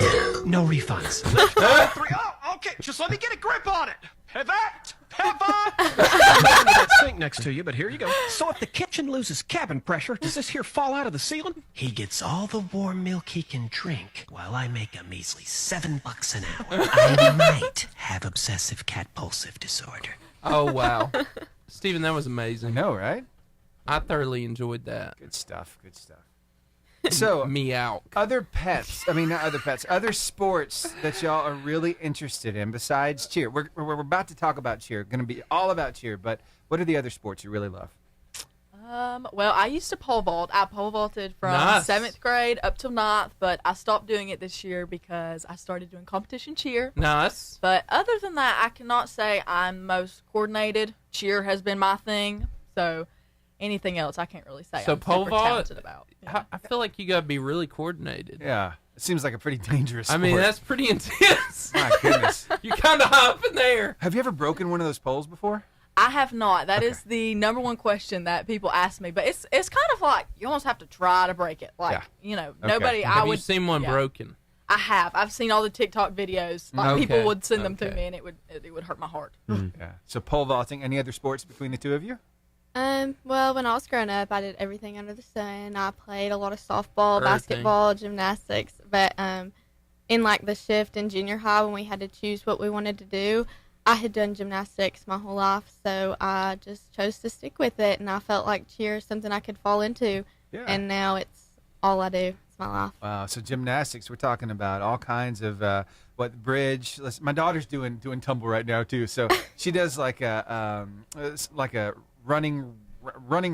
No refunds. Oh, okay. Just let me get a grip on it. Pivot! Pivot! That sink next to you, but here you go. So if the kitchen loses cabin pressure, does this here fall out of the ceiling? He gets all the warm milk he can drink, while I make a measly $7 an hour. I might have obsessive cat-pulsive disorder. Oh, wow. Steven, that was amazing. I know, right? I thoroughly enjoyed that. Good stuff. Good stuff. So, Meow. other pets, I mean, not other pets, other sports that y'all are really interested in besides cheer. We're about to talk about cheer. Going to be all about cheer, but what are the other sports you really love? Well, I used to pole vault. I pole vaulted from Nice. 7th grade up till 9th, but I stopped doing it this year because I started doing competition cheer. Nice. But other than that, I cannot say I'm most coordinated. Cheer has been my thing, so anything else I can't really say So I'm pole super vault, talented about. I feel like you got to be really coordinated. Yeah. It seems like a pretty dangerous I sport. mean, that's pretty intense. My goodness. You're kind of high up in there. Have you ever broken one of those poles before? I have not. That is the number one question that people ask me. But it's kind of like you almost have to try to break it. Like, you know, nobody. I Have would. you seen one yeah. broken? I have. I've seen all the TikTok videos. Like Okay. people would send them to Okay. me, and it would hurt my heart. Yeah. So pole vaulting. Any other sports between the two of you? Well, when I was growing up, I did everything under the sun. I played a lot of softball, Everything. basketball, gymnastics. But in like the shift in junior high, when we had to choose what we wanted to do, I had done gymnastics my whole life, so I just chose to stick with it. And I felt like cheer is something I could fall into. Yeah. And now it's all I do. It's my life. Wow. So gymnastics, we're talking about all kinds of bridge. My daughter's doing tumble right now too. So she does like a running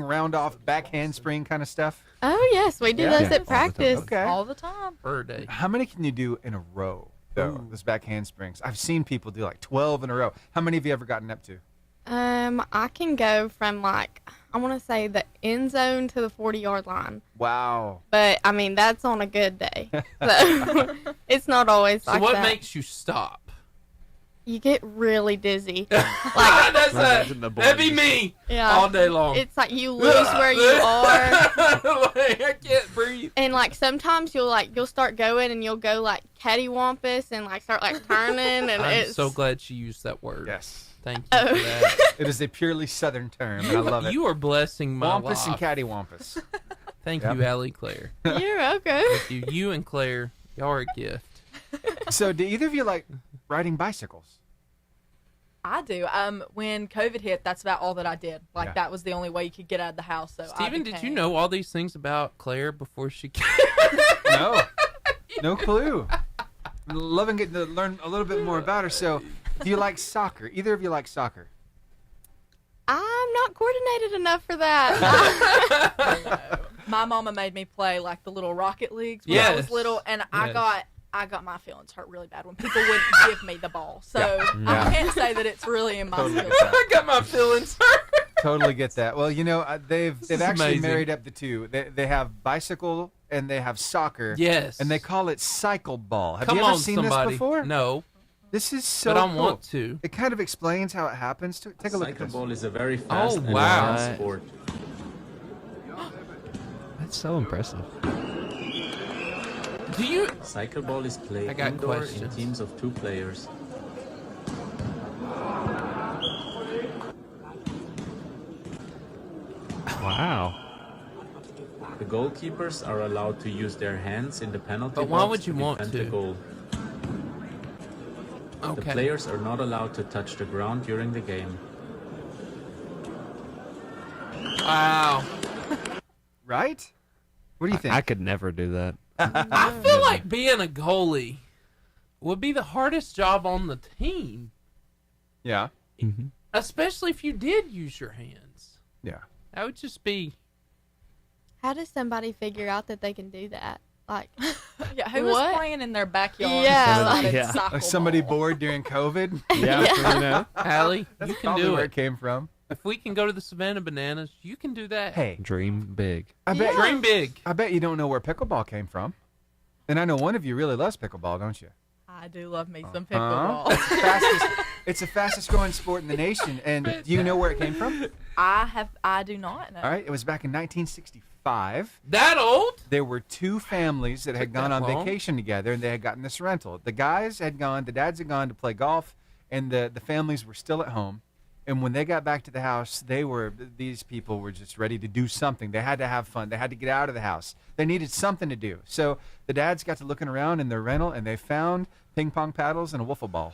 round off back handspring kind of stuff. Oh, yes, we do those at practice. Okay. All the time. Per day. How many can you do in a row, though, those back handsprings? I've seen people do like 12 in a row. How many have you ever gotten up to? I can go from like, I want to say the end zone to the 40-yard line. Wow. But, I mean, that's on a good day. So it's not always So like what that. makes you stop? You get really dizzy. That'd be me all day long. It's like you lose where you are. I can't breathe. And like sometimes you'll start going and you'll go like cattywampus and like start like turning and I'm it's so glad she used that word. Yes. Thank you for that. It is a purely Southern term, and I love it. You are blessing my Wampus and life. cattywampus. Thank Yep. you, Allie Claire. You're okay. Thank you and Claire. Y'all are a gift. So, do either of you like riding bicycles? I do. When COVID hit, that's about all that I did. Like Yeah. that was the only way you could get out of the house. So Steven, did you know all these things about Claire before she came? No clue. Loving getting to learn a little bit more about her. So, do you like soccer? Either of you like soccer? I'm not coordinated enough for that. My mama made me play like the little rocket leagues when I was Yes. little, and I Yes. got my feelings hurt really bad when people wouldn't give me the ball. So Yeah. I can't say that it's really in my Totally skill get set. that. I got my feelings hurt. Totally get that. Well, you know, they've is actually amazing. married up the two. They have bicycle and they have soccer. Yes. And they call it cycle ball. Have Come you ever on, seen somebody. this before? No. This is so but I cool. want to. It kind of explains how it happens. Take a look at this. Cycle ball is a very fast and wow. fast sport. That's so impressive. Do you? Cycle ball is played I got indoor questions. in teams of 2 players. Wow. The goalkeepers are allowed to use their hands in the penalty But why box would you want defend to? the goal. Okay. The players are not allowed to touch the ground during the game. Wow. Right? What do you think? I could never do that. I feel like being a goalie would be the hardest job on the team, Yeah. especially if you did use your hands. Yeah. That would just be. How does somebody figure out that they can do that? Like, Yeah, who What? was playing in their backyard? Yeah, and like- soccer Like somebody ball? bored during COVID. Yeah, you know. Allie, That's you can probably do where it. it came from. If we can go to the Savannah Bananas, you can do that. Hey, Dream big. I bet Dream big. I bet you don't know where pickleball came from. And I know one of you really loves pickleball, don't you? I do love me some Huh? pickleball. It's the fastest growing sport in the nation. And do you know where it came from? I do not know. All right, it was back in 1965. That old? There were 2 families that had Took gone that on long? vacation together, and they had gotten this rental. The dads had gone to play golf, and the families were still at home. And when they got back to the house, these people were just ready to do something. They had to have fun. They had to get out of the house. They needed something to do. So the dads got to looking around in their rental, and they found ping pong paddles and a wiffle ball.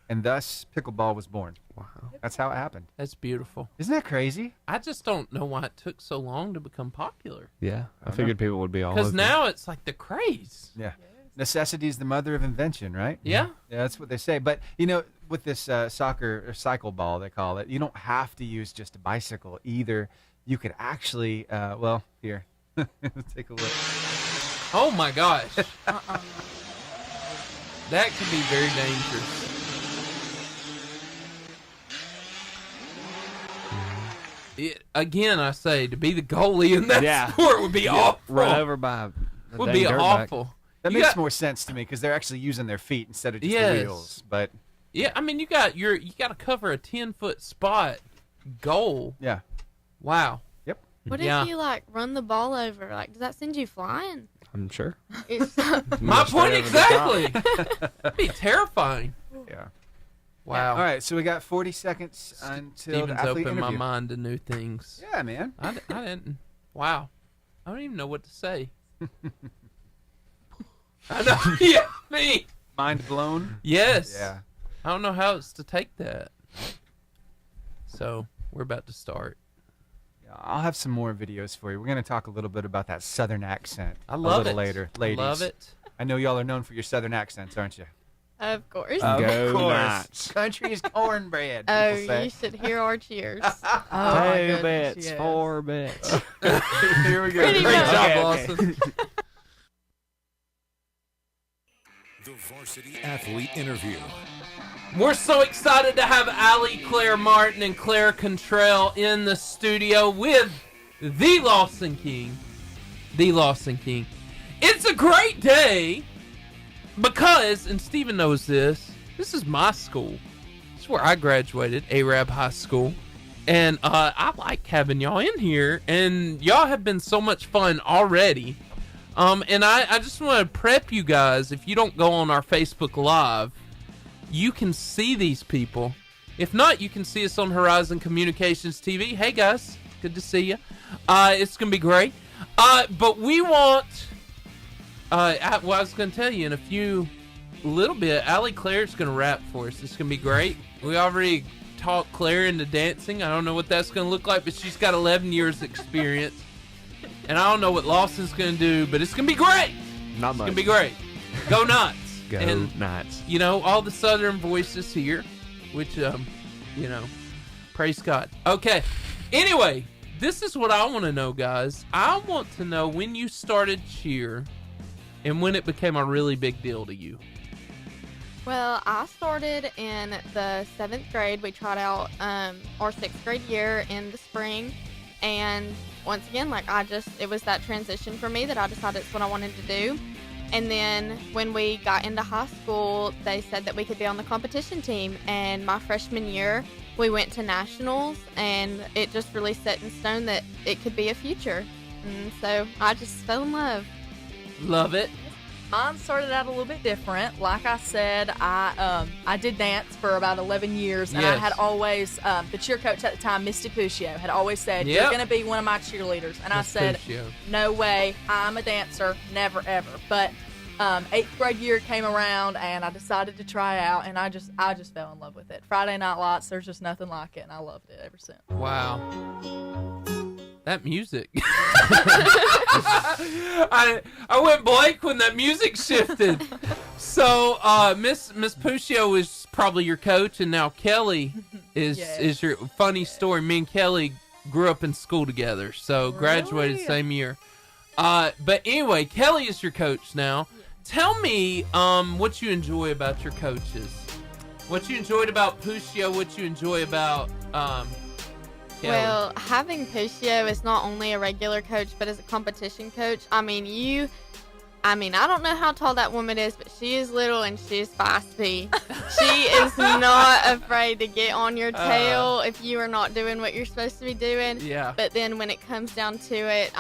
And thus, pickleball was born. Wow. That's how it happened. That's beautiful. Isn't that crazy? I just don't know why it took so long to become popular. Yeah, I figured people would be all Because over. now it's like the craze. Yeah. Necessity is the mother of invention, right? Yeah. Yeah, that's what they say. But, you know, with this soccer or cycle ball, they call it, you don't have to use just a bicycle either. You could actually, here, let's take a look. Oh my gosh. That could be very dangerous. Again, I say, to be the goalie in that sport would be awful. Run over by a Would dang be dirt awful. bike. That You makes got- more sense to me because they're actually using their feet instead of just the Yes. wheels. But Yeah, I mean, you got to cover a 10-foot spot goal. yeah, Wow. yep. what Yeah. if you like run the ball over? Like, does that send you flying? I'm sure. It's, My point over the top. exactly. That'd be terrifying. Yeah. Wow. All right, so we got 40 seconds until Steven's the athlete opened my interview. mind to new things. Yeah, man. I didn't. Wow. I don't even know what to say. I know. Yeah, me. Mind blown? Yes. Yeah. I don't know how else to take that. So we're about to start. I'll have some more videos for you. We're going to talk a little bit about that southern accent I love a little it. later. Ladies. I love it. I know y'all are known for your southern accents, aren't you? of course. Go Knights. Country is cornbread. Oh, people say. you should hear our cheers. Oh, my 2 goodness, bets, yes. 4 bets. Here we go. Pretty Great much. job, Okay. Lawson. The Varsity Athlete Interview. We're so excited to have Allie, Claire Martin, and Claire Cantrell in the studio with the Lawson King. The Lawson King. It's a great day because, and Steven knows this is my school. This is where I graduated, Arab High School. And I like having y'all in here, and y'all have been so much fun already. And I just want to prep you guys, if you don't go on our Facebook Live, you can see these people. If not, you can see us on Horizon Communications TV. Hey guys, good to see you. It's gonna be great. But we want. I was gonna tell you in a little bit. Allie Claire's gonna rap for us. It's gonna be great. We already taught Claire into dancing. I don't know what that's gonna look like, but she's got 11 years experience. And I don't know what Lawson's gonna do, but it's gonna be great. Not It's much. gonna be great. Go nuts. Go And Knights. you know, all the southern voices here, which, praise God. Okay. Anyway, this is what I want to know, guys. I want to know when you started cheer and when it became a really big deal to you. Well, I started in the 7th grade. We tried out our 6th grade year in the spring. And once again, it was that transition for me that I decided it's what I wanted to do. And then when we got into high school, they said that we could be on the competition team. And my freshman year, we went to nationals, and it just really set in stone that it could be a future. And so I just fell in love. Love it. Mine started out a little bit different. Like I said, I did dance for about 11 years, and I had always, the cheer coach at the time, Misty Puccio, had always said, you're going to be one of my cheerleaders. And I said, no way, I'm a dancer, never, ever. But 8th grade year came around, and I decided to try out, and I just fell in love with it. Friday Night Lights, there's just nothing like it, and I loved it ever since. Wow. That music. I went blank when that music shifted. So Miss Puccio is probably your coach, and now Kelly is your funny story. Me and Kelly grew up in school together, so graduated same year. But anyway, Kelly is your coach now. Tell me what you enjoy about your coaches. What you enjoyed about Puccio, what you enjoy about Kelly. Well, having Puccio is not only a regular coach, but as a competition coach. I don't know how tall that woman is, but she is little and she is feisty. She is not afraid to get on your tail if you are not doing what you're supposed to be doing. Yeah. But then when it comes down to it,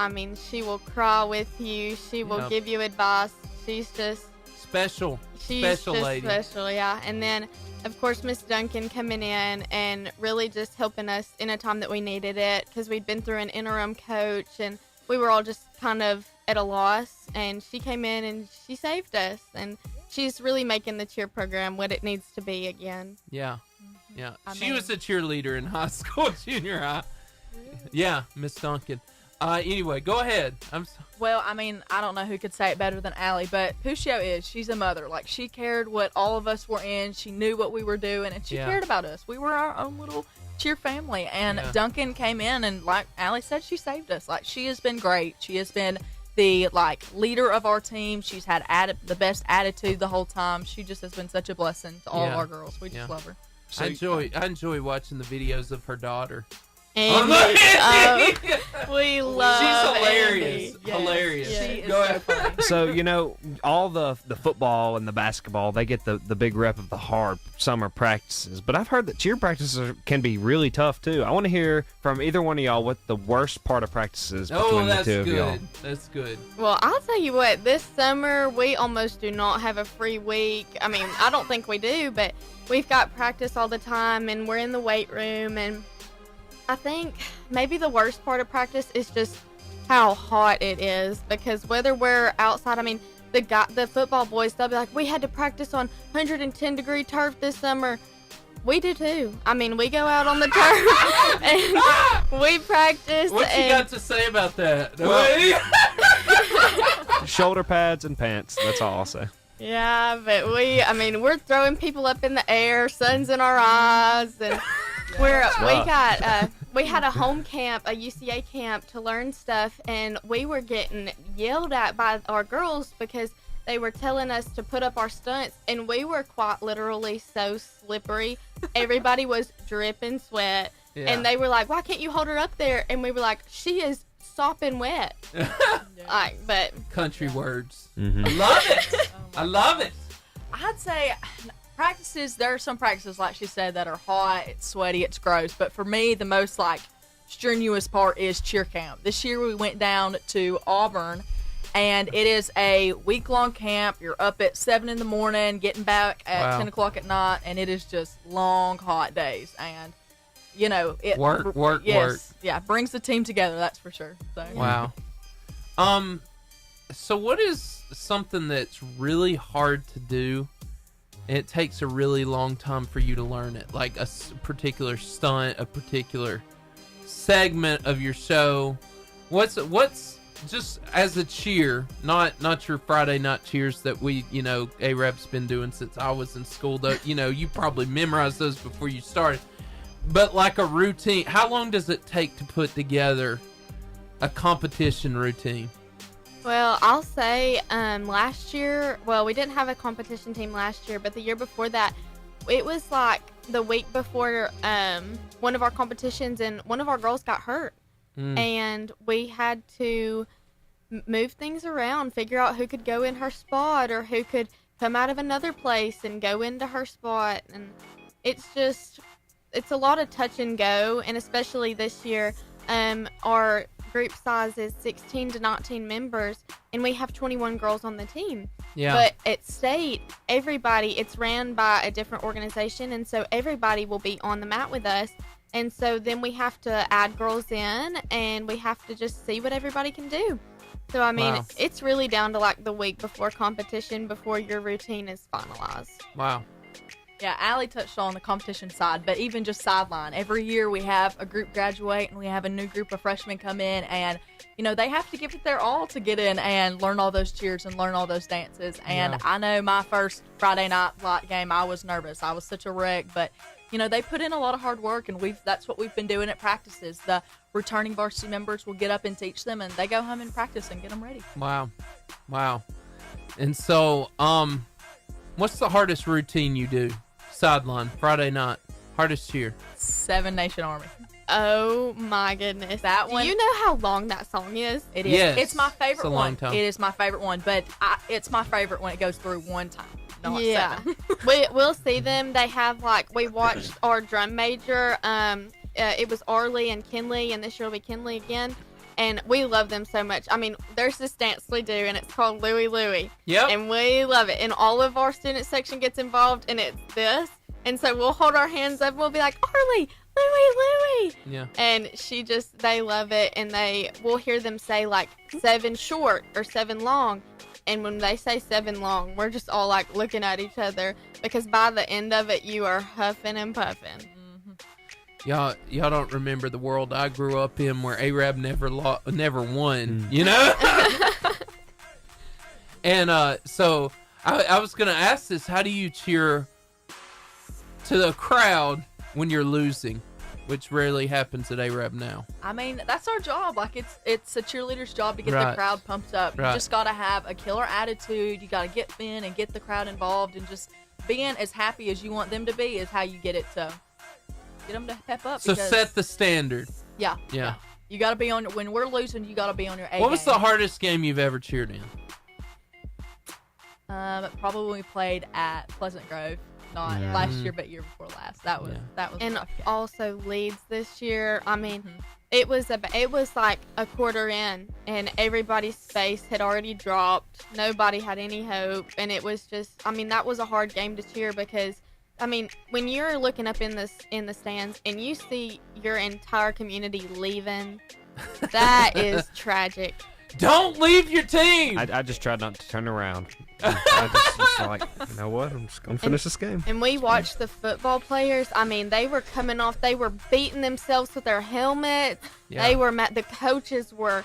she will cry with you. She will give you advice. She's just special. She's special just lady. Special, yeah. And then, of course, Miss Duncan coming in and really just helping us in a time that we needed it, because we'd been through an interim coach and we were all just kind of at a loss, and she came in and she saved us, and she's really making the cheer program what it needs to be again. Yeah. She was a cheerleader in high school, junior high. Yeah, Miss Duncan. Anyway, go ahead. Well, I don't know who could say it better than Allie, but Puccio she's a mother. Like, she cared what all of us were in. She knew what we were doing, and she cared about us. We were our own little cheer family. And Duncan came in, and like Allie said, she saved us. Like, she has been great. She has been the leader of our team. She's had the best attitude the whole time. She just has been such a blessing to all of our girls. We just love her. So, I enjoy watching the videos of her daughter. And we love She's hilarious. Andy. Yes. Hilarious. Yes. She is so funny. So, all the football and the basketball, they get the big rep of the hard summer practices. But I've heard that cheer practices can be really tough, too. I want to hear from either one of y'all what the worst part of practice is between the two of y'all. That's good. Well, I'll tell you what, this summer we almost do not have a free week. I don't think we do, but we've got practice all the time, and we're in the weight room, and I think maybe the worst part of practice is just how hot it is, because whether we're outside, the football boys, they'll be like, we had to practice on 110-degree turf this summer. We do too. We go out on the turf and we practice. What you got to say about that? Shoulder pads and pants. That's all I'll say. Yeah, but we're throwing people up in the air, sun's in our eyes, and we had a home camp, a UCA camp, to learn stuff, and we were getting yelled at by our girls because they were telling us to put up our stunts, and we were quite literally so slippery. Everybody was dripping sweat, and they were like, why can't you hold her up there? And we were like, she is sopping wet. But country words. Mm-hmm. I love it. I love it. I'd say practices, there are some practices, like she said, that are hot, it's sweaty, it's gross. But for me, the most strenuous part is cheer camp. This year we went down to Auburn, and it is a week-long camp. You're up at 7 in the morning, getting back at 10 o'clock at night, and it is just long, hot days. And it work. Yeah, brings the team together, that's for sure. So. Wow. So what is something that's really hard to do? It takes a really long time for you to learn it, like a particular stunt, a particular segment of your show. What's just as a cheer, not your Friday night cheers that we, A-Rap's been doing since I was in school, though. You probably memorized those before you started. But like a routine, how long does it take to put together a competition routine? Well, I'll say last year, we didn't have a competition team last year, but the year before that, it was like the week before one of our competitions, and one of our girls got hurt. And we had to move things around, figure out who could go in her spot or who could come out of another place and go into her spot. And it's a lot of touch and go. And especially this year, our group size is 16 to 19 members, and we have 21 girls on the team. Yeah. But at state, it's ran by a different organization, and so everybody will be on the mat with us. And so then we have to add girls in, and we have to just see what everybody can do. So, I mean, It's really down to like the week before competition, before your routine is finalized. Wow. Yeah, Allie touched on the competition side, but even just sideline. Every year we have a group graduate and we have a new group of freshmen come in, and, they have to give it their all to get in and learn all those cheers and learn all those dances. And I know my first Friday night light game, I was nervous. I was such a wreck, but, they put in a lot of hard work, and that's what we've been doing at practices. The returning varsity members will get up and teach them, and they go home and practice and get them ready. Wow. And so, what's the hardest routine you do? Sideline, Friday night, hardest cheer. 7 Nation Army. Oh my goodness. That one. Do you know how long that song is? It is. Yes. It's my favorite It's a long time. It is my favorite one, but it's my favorite when it goes through one time. Not 7. We'll see them. They have we watched our drum major. It was Arlie and Kinley, and this year will be Kinley again. And we love them so much. I mean, there's this dance we do, and it's called Louie Louie. Yep. And we love it. And all of our student section gets involved, and it's this. And so we'll hold our hands up, and we'll be like, Arlie, Louie Louie. Yeah. And they love it. And we'll hear them say 7 short or 7 long. And when they say 7 long, we're just all looking at each other, because by the end of it, you are huffing and puffing. Y'all don't remember the world I grew up in where Arab never won, And so I was going to ask this: how do you cheer to the crowd when you're losing, which rarely happens at Arab now? I mean, that's our job. It's a cheerleader's job to get the crowd pumped up. Right. You just got to have a killer attitude. You got to get in and get the crowd involved, and just being as happy as you want them to be is how you get them to pep up. So set the standard. Yeah. You got to be on, when we're losing, you got to be on your A What was game. the hardest game you've ever cheered in? Probably when we played at Pleasant Grove. Not last year, but year before last. That was And rough. also Leeds this year. I mean, it was like a quarter in, and everybody's face had already dropped. Nobody had any hope, and it was just, that was a hard game to cheer, because when you're looking up in the stands and you see your entire community leaving, that is tragic. Don't leave your team. I just tried not to turn around. I just you know what? I'm just gonna finish this game. And we watched the football players. They were coming off. They were beating themselves with their helmets. Yeah. The coaches were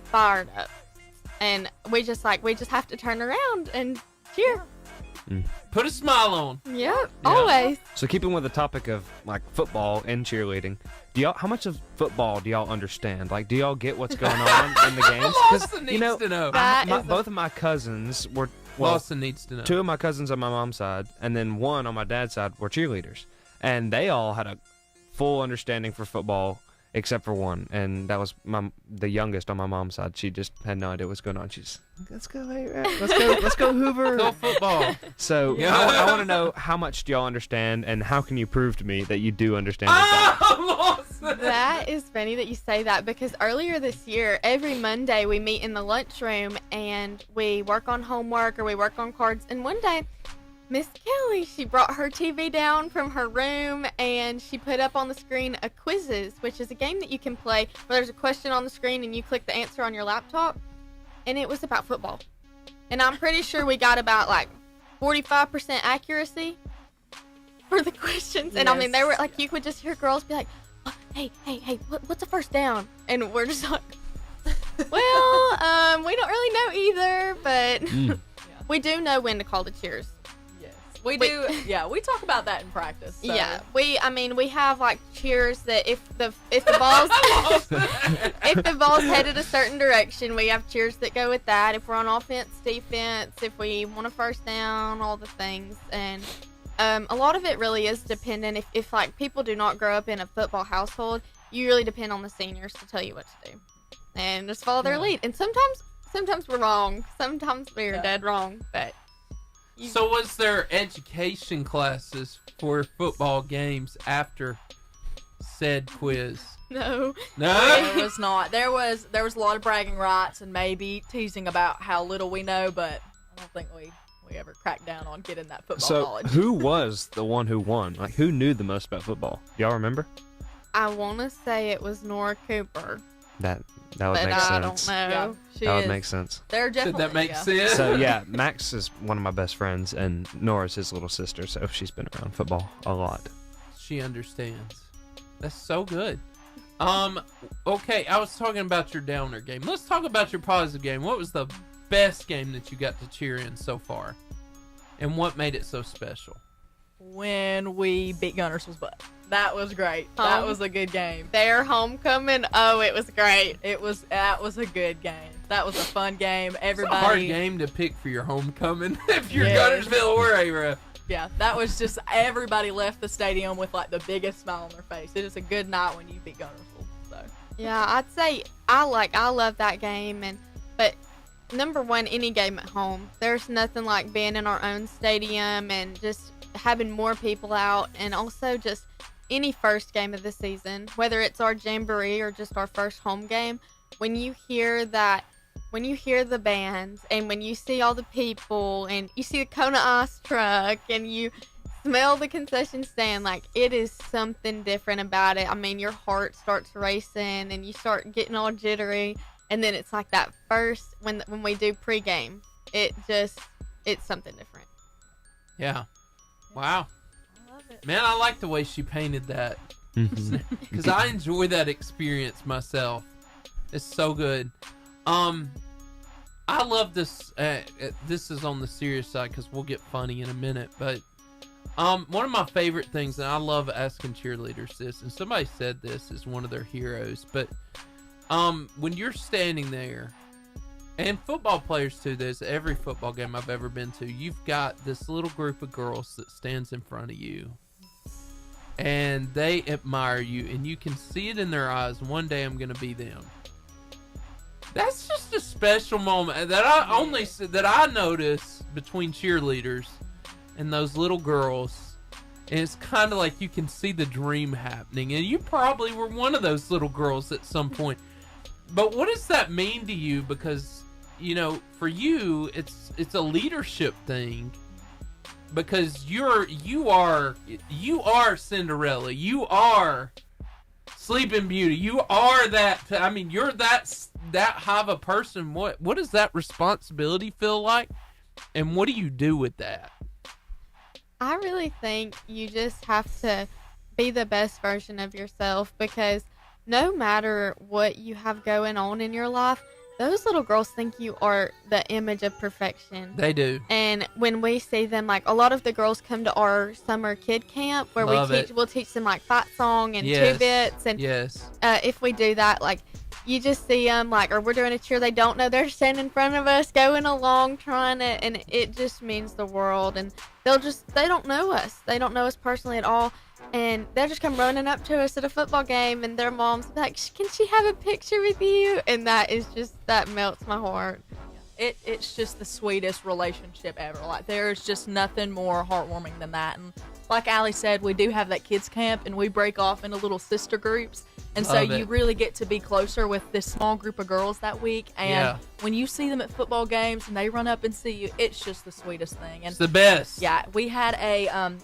fired up, and we just have to turn around and cheer. Put a smile on. Yep, always. So keeping with the topic of football and cheerleading, how much of football do y'all understand? Do y'all get what's going on in the games? Lawson needs to know. Both of my cousins were. Lawson needs to know. 2 of my cousins on my mom's side, and then 1 on my dad's side were cheerleaders, and they all had a full understanding for football, except for 1, and that was the youngest on my mom's side. She just had no idea what's going on. She's, let's go Hoover. Go football. So I want to know, how much do y'all understand, and how can you prove to me that you do understand football? That is funny that you say that, because earlier this year, every Monday we meet in the lunchroom and we work on homework or we work on cards. And one day, Miss Kelly, she brought her TV down from her room and she put up on the screen a quizzes, which is a game that you can play where there's a question on the screen and you click the answer on your laptop. And it was about football. And I'm pretty sure we got about 45% accuracy for the questions. And they were you could just hear girls be like, oh, hey, what's a first down? And we're just like, well, we don't really know either, but we do know when to call the cheers. We do. We talk about that in practice. So. Yeah, we have cheers that if the ball's if the ball's headed a certain direction, we have cheers that go with that. If we're on offense, defense, if we want a first down, all the things. And a lot of it really is dependent. If people do not grow up in a football household, you really depend on the seniors to tell you what to do. and just follow their lead. And sometimes we're wrong. Sometimes we're dead wrong. But so was there education classes for football games after said quiz? No. There was not. There was a lot of bragging rights and maybe teasing about how little we know, but I don't think we ever cracked down on getting that football knowledge. So who was the one who won? Like, who knew the most about football? Y'all remember? I want to say it was Nora Cooper. That would make sense. I don't know. That would make sense. They're definitely. Did that make sense? So yeah, Max is one of my best friends, and Nora's his little sister. So she's been around football a lot. She understands. That's so good. Okay, I was talking about your downer game. Let's talk about your positive game. What was the best game that you got to cheer in so far? And what made it so special? When we beat Gunnersville's butt. That was great. That was a good game. Their homecoming, it was great. That was a good game. That was a fun game. Everybody. It's a hard game to pick for your homecoming if you're Gunnersville or A-Ref. Yeah, that was just, everybody left the stadium with like the biggest smile on their face. It is a good night when you beat Gunnersville. So. Yeah, I'd say I love that game, but number one, any game at home. There's nothing like being in our own stadium and just having more people out, and also just any first game of the season, whether it's our jamboree or just our first home game. When you hear the bands and when you see all the people and you see the Kona Ice truck and you smell the concession stand, like, it is something different about it. I mean, your heart starts racing and you start getting all jittery, and then it's like that first, when we do pregame, it's something different. Yeah. Wow. I love it. Man, I like the way she painted that. Because I enjoy that experience myself. It's so good. I love this. This is on the serious side because we'll get funny in a minute. But one of my favorite things, and I love asking cheerleaders this, and somebody said this is one of their heroes, but when you're standing there, and football players too, there's every football game I've ever been to, you've got this little group of girls that stands in front of you, and they admire you, and you can see it in their eyes. One day I'm going to be them. That's just a special moment that I notice between cheerleaders and those little girls. And it's kind of like you can see the dream happening. And you probably were one of those little girls at some point. But what does that mean to you? Because, you know, for you, it's a leadership thing. Because you are Cinderella. You are Sleeping Beauty. You are that. I mean, you're that high of a person. What does that responsibility feel like? And what do you do with that? I really think you just have to be the best version of yourself, because no matter what you have going on in your life, those little girls think you are the image of perfection. They do. And when we see them, like, a lot of the girls come to our summer kid camp where we'll teach them like fight song and 2-bits. And if we do that, like, you just see them, like, or we're doing a cheer, they don't know they're standing in front of us, going along, trying it, and it just means the world. And they don't know us. They don't know us personally at all. And they'll just come running up to us at a football game, and their mom's like, "Can she have a picture with you?" And that melts my heart. It's just the sweetest relationship ever. Like, there's just nothing more heartwarming than that. And like Allie said, we do have that kids camp, and we break off into little sister groups. And so you really get to be closer with this small group of girls that week. And when you see them at football games and they run up and see you, it's just the sweetest thing. And it's the best. Yeah, we had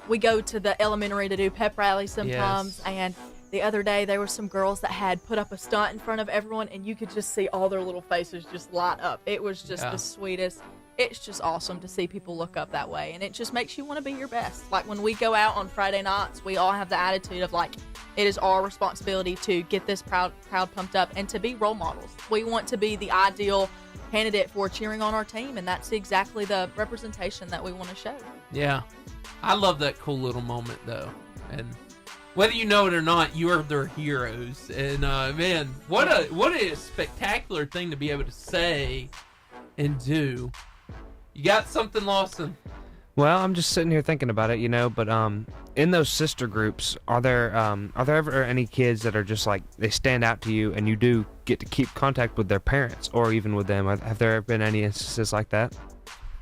we go to the elementary to do pep rallies sometimes. And the other day there were some girls that had put up a stunt in front of everyone, and you could just see all their little faces just light up. It was just the sweetest. It's just awesome to see people look up that way, and it just makes you want to be your best. Like, when we go out on Friday nights, we all have the attitude of, like, it is our responsibility to get this crowd pumped up and to be role models. We want to be the ideal candidate for cheering on our team, and that's exactly the representation that we want to show. Yeah. I love that cool little moment, though. And whether you know it or not, you are their heroes. And, man, what a spectacular thing to be able to say and do. You got something, Lawson? Well, I'm just sitting here thinking about it, but in those sister groups, are there ever any kids that are just like they stand out to you and you do get to keep contact with their parents or even with them? Have there been any instances like that?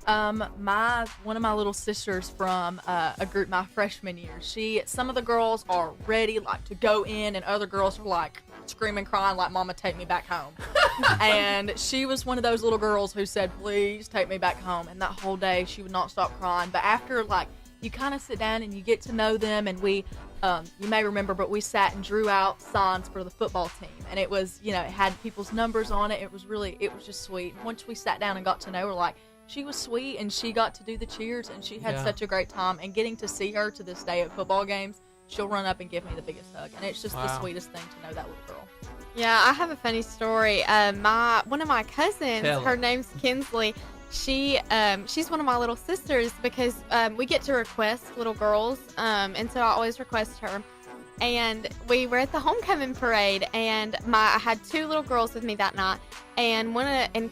One of my little sisters from a group my freshman year, some of the girls are ready like to go in and other girls are like screaming, crying like, "Mama, take me back home." And she was one of those little girls who said, "Please take me back home." And that whole day she would not stop crying. But after like you kind of sit down and you get to know them, and we you may remember, but we sat and drew out signs for the football team, and it was, it had people's numbers on it. It was just sweet. Once we sat down and got to know her, like, she was sweet, and she got to do the cheers, and she had such a great time. And getting to see her to this day at football games, she'll run up and give me the biggest hug, and it's just the sweetest thing to know that little girl. Yeah, I have a funny story. One of my cousins, her name's Kinsley. She's one of my little sisters because we get to request little girls, and so I always request her. And we were at the homecoming parade, and I had 2 little girls with me that night, and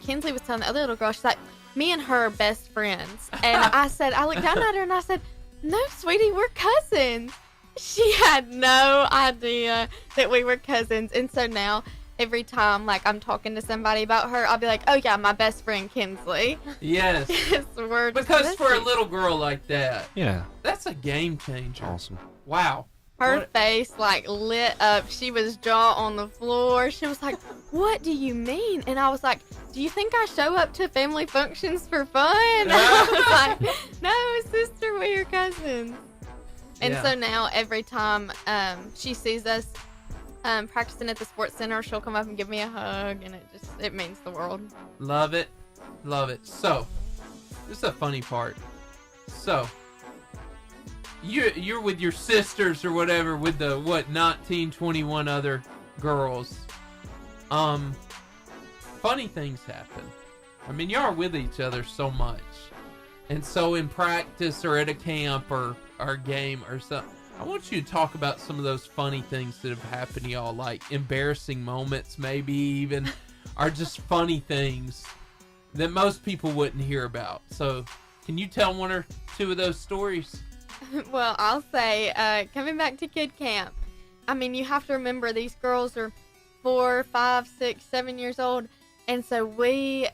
Kinsley was telling the other little girl, she's like, "Me and her are best friends." And I looked down at her and I said, "No, sweetie, we're cousins." She had no idea that we were cousins. And so now every time like I'm talking to somebody about her, I'll be like, "Oh yeah, my best friend Kinsley." Yes. Because for a little girl like that, that's a game changer. Awesome. Wow. Her face like lit up. She was jaw on the floor. She was like, "What do you mean?" And I was like, "Do you think I show up to family functions for fun?" I was like, "No, sister, we're cousins." And so now every time she sees us practicing at the sports center, she'll come up and give me a hug, and it means the world. Love it. Love it. So, this is a funny part. So, you're with your sisters or whatever, with the 19, 21 other girls. Funny things happen. I mean, y'all are with each other so much, and so in practice or at a camp or a game or something, I want you to talk about some of those funny things that have happened to y'all, like embarrassing moments, maybe even, or just funny things that most people wouldn't hear about. So, can you tell 1 or 2 of those stories? Well, I'll say, coming back to kid camp, I mean, you have to remember these girls are 4, 5, 6, 7 years old, and so we,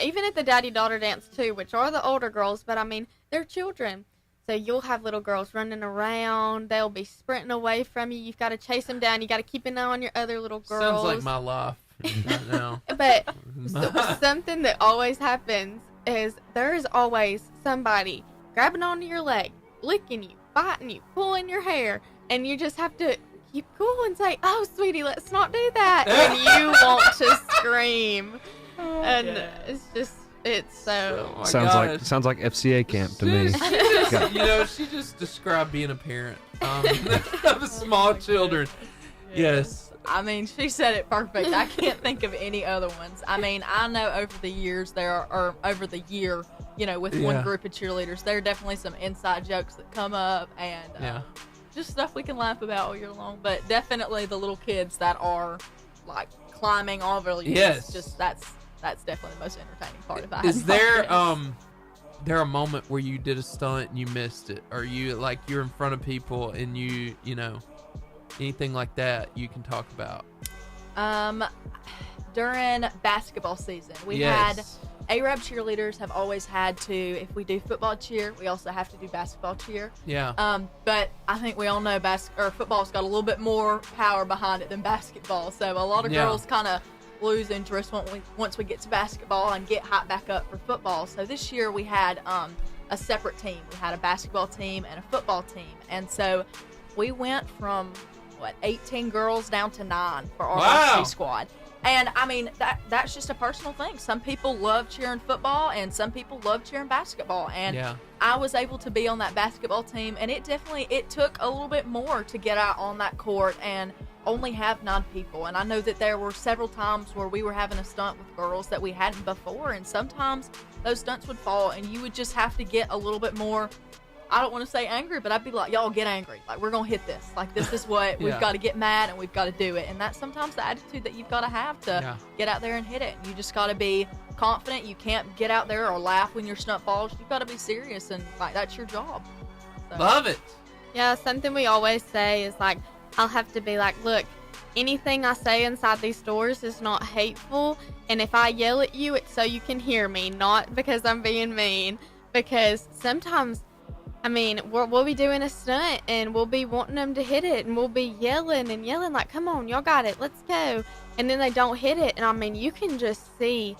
even at the daddy-daughter dance too, which are the older girls, but I mean, they're children. So you'll have little girls running around, they'll be sprinting away from you, you've got to chase them down, you got to keep an eye on your other little girls. Sounds like my life right now. But something that always happens is there's always somebody grabbing onto your leg, licking you, biting you, pulling your hair, and you just have to keep cool and say, "Oh, sweetie, let's not do that." And you want to scream. It's so... Sounds like FCA camp to me. She just described being a parent of small children. Yes. I mean, she said it perfect. I can't think of any other ones. I mean, I know over the year, with one group of cheerleaders, there are definitely some inside jokes that come up, and just stuff we can laugh about all year long. But definitely the little kids that are like climbing over you. Yes. Just that's definitely the most entertaining part of it. Is there a moment where you did a stunt and you missed it, or you're in front of people and you anything like that you can talk about? During basketball season, we had Arab cheerleaders have always had to, if we do football cheer, we also have to do basketball cheer. Yeah. But I think we all know football's got a little bit more power behind it than basketball. So a lot of girls kind of lose interest once we get to basketball and get hyped back up for football. So this year we had a separate team. We had a basketball team and a football team. And so we went from 18 girls down to 9 for our varsity squad. And I mean, that's just a personal thing. Some people love cheering football and some people love cheering basketball. And I was able to be on that basketball team, and it took a little bit more to get out on that court and only have 9 people. And I know that there were several times where we were having a stunt with girls that we hadn't before, and sometimes those stunts would fall and you would just have to get a little bit more I don't want to say angry, but I'd be like, y'all get angry. Like, we're going to hit this. Like, this is what we've got to get mad and we've got to do it. And that's sometimes the attitude that you've got to have to get out there and hit it. You just got to be confident. You can't get out there or laugh when your stunt falls. You've got to be serious, and like, that's your job. So. Love it. Yeah, something we always say is like, I'll have to be like, look, anything I say inside these doors is not hateful. And if I yell at you, it's so you can hear me, not because I'm being mean. Because sometimes, I mean, we'll be doing a stunt and we'll be wanting them to hit it and we'll be yelling and yelling like, come on, y'all got it, let's go. And then they don't hit it. And I mean, you can just see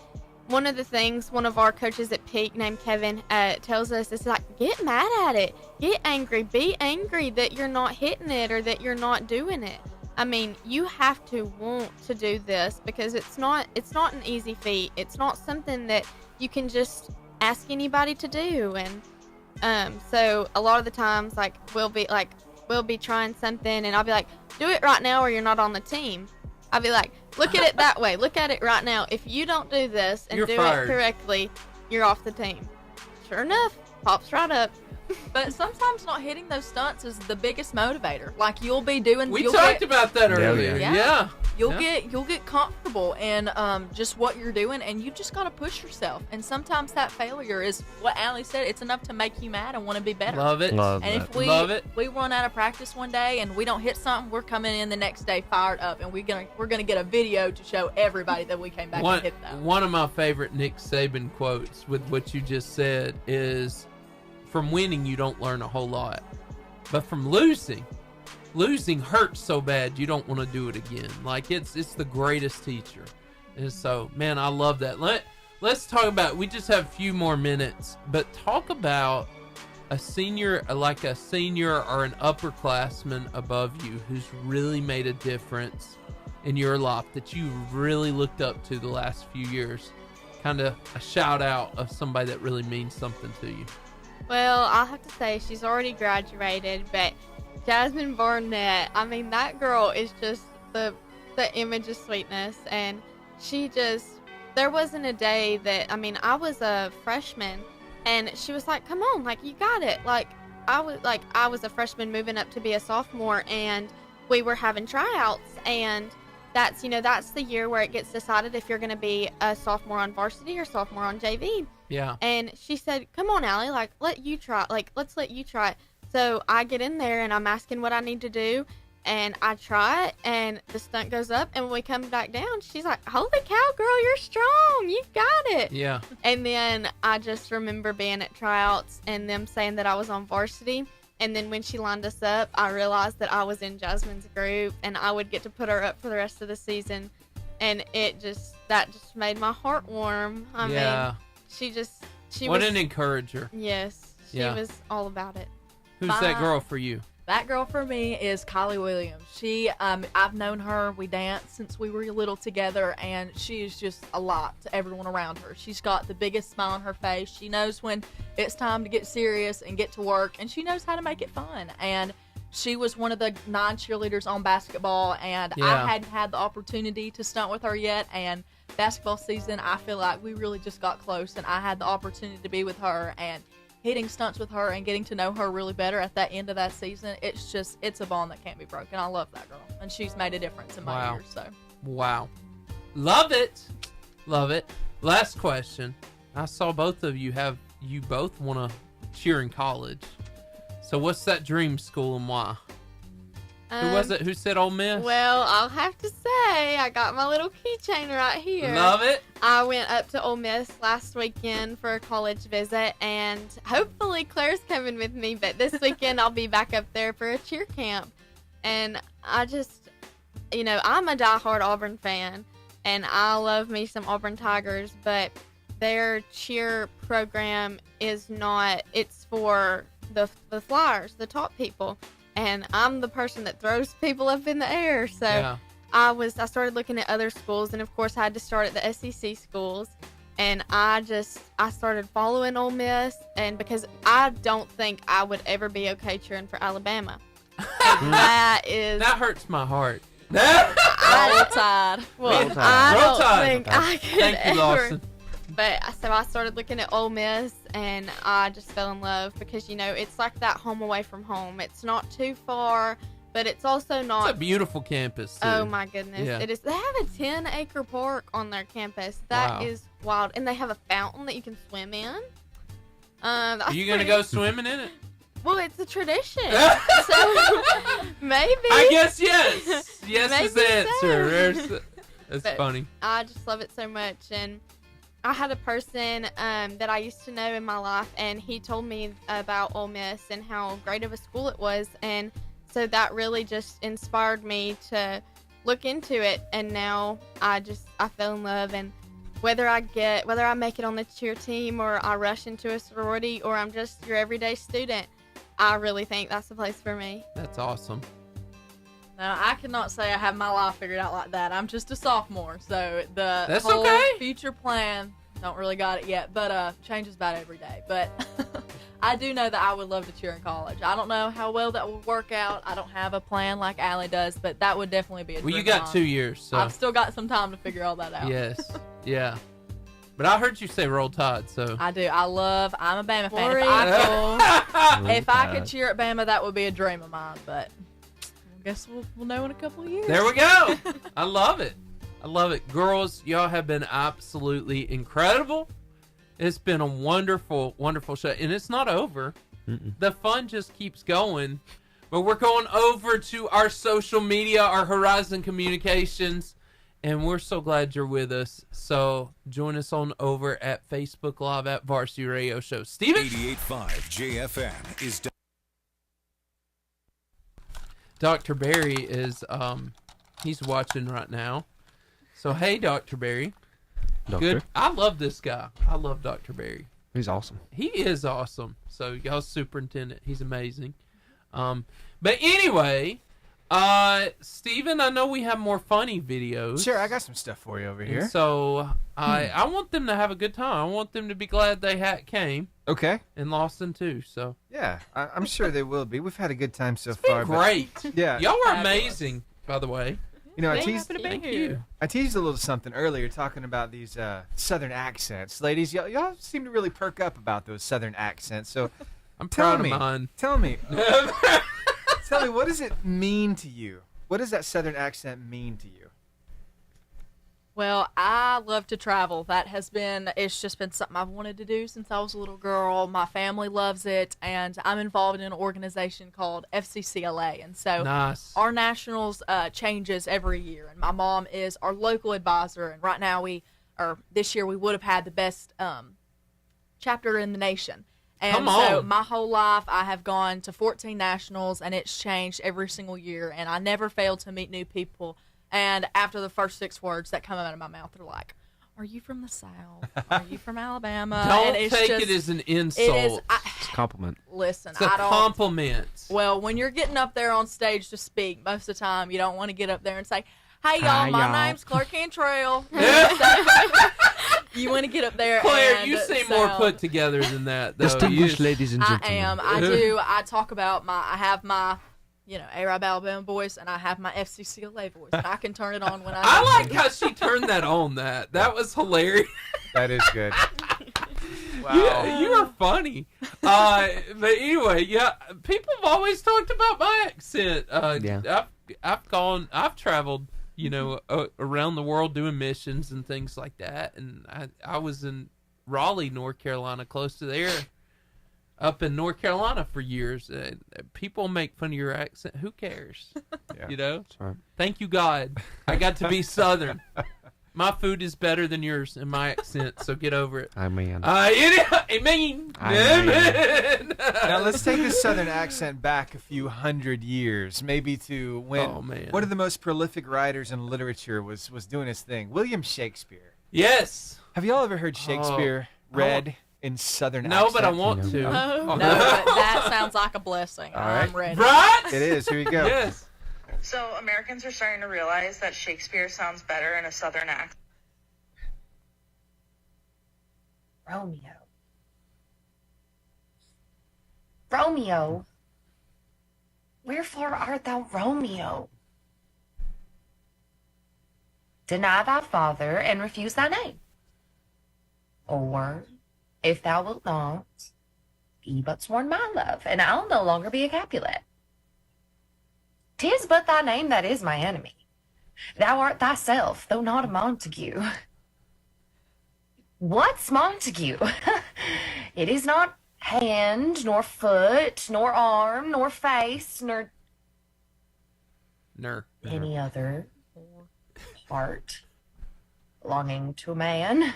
one of the things one of our coaches at Peak named Kevin tells us is like, get mad at it, get angry, be angry that you're not hitting it or that you're not doing it. I mean, you have to want to do this because it's not an easy feat. It's not something that you can just ask anybody to do. And so a lot of the times, like, we'll be trying something and I'll be like, do it right now or you're not on the team. I'll be like, look at it that way. Look at it right now. If you don't do this and do it correctly, you're off the team. Sure enough, pops right up. But sometimes not hitting those stunts is the biggest motivator. Like, you'll be doing. We talked about that earlier. Yeah. You'll get comfortable in just what you're doing, and you just gotta push yourself. And sometimes that failure is what Allie said. It's enough to make you mad and want to be better. Love it. And if we run out of practice one day and we don't hit something, we're coming in the next day fired up, and we're gonna get a video to show everybody that we came back and hit that. One of my favorite Nick Saban quotes with what you just said is, from winning, you don't learn a whole lot. But from losing hurts so bad you don't want to do it again. Like, it's the greatest teacher. And so, man, I love that. Let's talk about, we just have a few more minutes, but talk about a senior or an upperclassman above you who's really made a difference in your life that you really looked up to the last few years. Kind of a shout out of somebody that really means something to you. Well, I'll have to say she's already graduated, but Jasmine Barnett, I mean, that girl is just the image of sweetness, and there wasn't a day that, I mean, I was a freshman, and she was like, come on, like, you got it. Like, I was a freshman moving up to be a sophomore, and we were having tryouts, and that's the year where it gets decided if you're going to be a sophomore on varsity or sophomore on JV. Yeah. And she said, come on, Allie, like, let's let you try it. So I get in there and I'm asking what I need to do, and I try it, and the stunt goes up, and when we come back down, she's like, holy cow, girl, you're strong, you've got it. Yeah. And then I just remember being at tryouts and them saying that I was on varsity. And then when she lined us up, I realized that I was in Jasmine's group, and I would get to put her up for the rest of the season. And that just made my heart warm. I mean, she what was an encourager. Yes, she was all about it. Who's that girl for you? That girl for me is Kylie Williams. She, I've known her. We danced since we were little together, and she is just a lot to everyone around her. She's got the biggest smile on her face. She knows when it's time to get serious and get to work, and she knows how to make it fun. And she was one of the 9 cheerleaders on basketball, and I hadn't had the opportunity to stunt with her yet. And basketball season, I feel like we really just got close, and I had the opportunity to be with her and hitting stunts with her and getting to know her really better at that end of that season. It's a bond that can't be broken. I love that girl, and she's made a difference in my years. So wow, love it. Last question. I saw both of you both want to cheer in college. So what's that dream school and why? Who was it? Who said Ole Miss? Well, I'll have to say, I got my little keychain right here. Love it. I went up to Ole Miss last weekend for a college visit, and hopefully Claire's coming with me, but this weekend I'll be back up there for a cheer camp. And I just, I'm a diehard Auburn fan, and I love me some Auburn Tigers, but their cheer program is not, it's for the flyers, the top people. And I'm the person that throws people up in the air. So I started looking at other schools, and of course I had to start at the SEC schools. And I started following Ole Miss, and because I don't think I would ever be okay cheering for Alabama. That hurts my heart. Roll Tide. Well, I don't think I could Thank you, Lawson. But so I started looking at Ole Miss, and I just fell in love because, you know, it's like that home away from home. It's not too far, but it's also not. It's a beautiful campus, too. Oh, my goodness. Yeah. It is. They have a 10-acre park on their campus. That is wild. And they have a fountain that you can swim in. Are you going to go swimming in it? Well, it's a tradition. So maybe. I guess yes. Yes is the answer. So. That's funny. I just love it so much. And I had a person that I used to know in my life, and he told me about Ole Miss and how great of a school it was. And so that really just inspired me to look into it. And now I fell in love. And whether I make it on the cheer team, or I rush into a sorority, or I'm just your everyday student, I really think that's the place for me. That's awesome. Now, I cannot say I have my life figured out like that. I'm just a sophomore, so That's whole okay. future plan, don't really got it yet, but changes about every day. But I do know that I would love to cheer in college. I don't know how well that will work out. I don't have a plan like Allie does, but that would definitely be a dream. Well, you got 2 years, so I've still got some time to figure all that out. Yes, yeah. But I heard you say Roll Tide, so I do. I'm a Bama fan. If I could cheer at Bama, that would be a dream of mine. But I guess we'll know in a couple of years. There we go. I love it. I love it. Girls, y'all have been absolutely incredible. It's been a wonderful, wonderful show. And it's not over. The fun just keeps going. But we're going over to our social media, our Horizon Communications. And we're so glad you're with us. So join us on over at Facebook Live at Varsity Radio Show. Steven? 88.5 JFN is Dr. Barry is, he's watching right now. So, hey, Dr. Barry. Doctor. Good. I love this guy. I love Dr. Barry. He's awesome. He is awesome. So, y'all's superintendent. He's amazing. But anyway, Steven, I know we have more funny videos. Sure, I got some stuff for you over here. And so, I want them to have a good time. I want them to be glad they came. Okay. And Lawson, too, so. Yeah, I'm sure they will be. We've had a good time so far. Great. Yeah. Y'all were amazing, by the way. You know, I Thank you. teased a little something earlier talking about these southern accents. Ladies, y'all seem to really perk up about those southern accents. So I'm proud of mine. Tell me, what does it mean to you? What does that southern accent mean to you? Well, I love to travel. It's just been something I've wanted to do since I was a little girl. My family loves it, and I'm involved in an organization called FCCLA. And so our nationals changes every year, and my mom is our local advisor. And right now this year we would have had the best chapter in the nation. And so my whole life I have gone to 14 nationals, and it's changed every single year, and I never fail to meet new people. And after the first 6 words that come out of my mouth, they're like, "Are you from the South? Are you from Alabama?" Don't take it as an insult. It's a compliment. Listen, it's a compliment. Well, when you're getting up there on stage to speak, most of the time you don't want to get up there and say, "Hey, y'all, my name's Cantrell." You want to get up there. Claire, you seem more put together than that, though. Distinguished ladies and gentlemen. I am. I do. I talk about I have my Arab Alabama voice, and I have my FCCLA voice, and I can turn it on when I like how she turned that on. That was hilarious. That is good. Wow. You are funny. But anyway, yeah, people have always talked about my accent. I've traveled, around the world doing missions and things like that, and I was in Raleigh, North Carolina, close to there. Up in North Carolina for years. People make fun of your accent. Who cares? Yeah. Right. Thank you, God. I got to be Southern. My food is better than yours in my accent, so get over it. Amen. Amen. Now let's take the Southern accent back a few hundred years, maybe to when one of the most prolific writers in literature was doing his thing, William Shakespeare. Yes. Have you all ever heard Shakespeare read in Southern accent? No, but I want to. No, but that sounds like a blessing. All right. I'm ready. Right? It is. Here you go. Yes. So Americans are starting to realize that Shakespeare sounds better in a Southern accent. Romeo, wherefore art thou Romeo? Deny thy father and refuse thy name. Or, if thou wilt not, be but sworn my love, and I'll no longer be a Capulet. 'Tis but thy name that is my enemy. Thou art thyself, though not a Montague. What's Montague? It is not hand, nor foot, nor arm, nor face, nor any other part belonging to a man.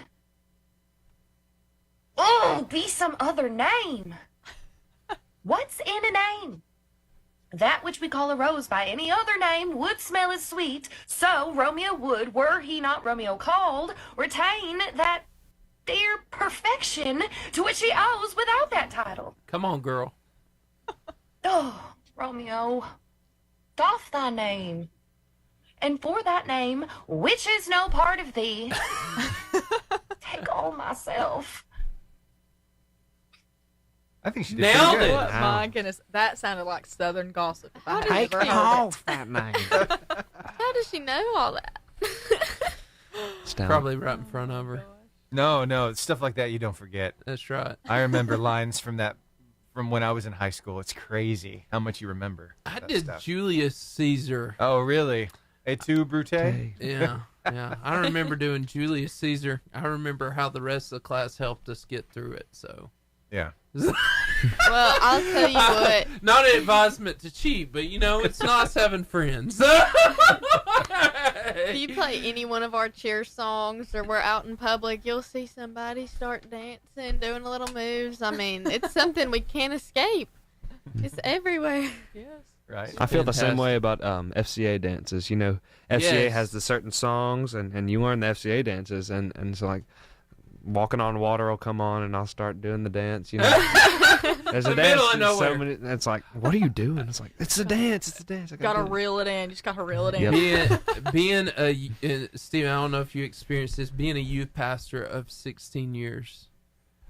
Oh, be some other name. What's in a name? That which we call a rose by any other name would smell as sweet, so Romeo would, were he not Romeo called, retain that dear perfection to which he owes without that title. Come on, girl. Oh, Romeo, doff thy name, and for that name, which is no part of thee, take all myself. I think she did Nailed pretty it. good. My goodness, that sounded like Southern gossip. If I had Take ever heard off that name. How does she know all that? Probably right in front of her. No, stuff like that you don't forget. That's right. I remember lines from when I was in high school. It's crazy how much you remember. I that did stuff. Julius Caesar. Oh, really? Et tu, Brute? Yeah. I remember doing Julius Caesar. I remember how the rest of the class helped us get through it. So. Yeah. Well, I'll tell you what. Not an advisement to cheat, but it's nice having friends. If you play any one of our cheer songs or we're out in public, you'll see somebody start dancing, doing little moves. I mean, it's something we can't escape. It's everywhere. Yes. Right. I feel the same way about FCA dances. FCA has the certain songs, and you learn the FCA dances, and so like Walking on Water will come on, and I'll start doing the dance. There's a The dance. middle of nowhere. So many. It's like, what are you doing? It's like, it's a dance. It's a dance. I Gotta do it. reel it in. You just gotta reel it in. Yep. Being Steve, I don't know if you experienced this. Being a youth pastor of 16 years,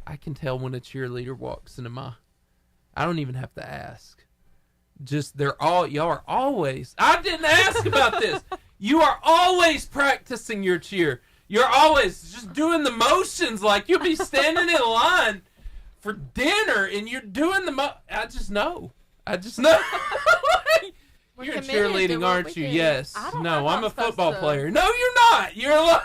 I can tell when a cheerleader walks into my. I don't even have to ask. Just y'all are always. I didn't ask about this. You are always practicing your cheer. You're always just doing the motions like you'll be standing in line for dinner and you're doing I just know. You're cheerleading, aren't you? Yes. No, I'm a football player. No, you're not. You're like...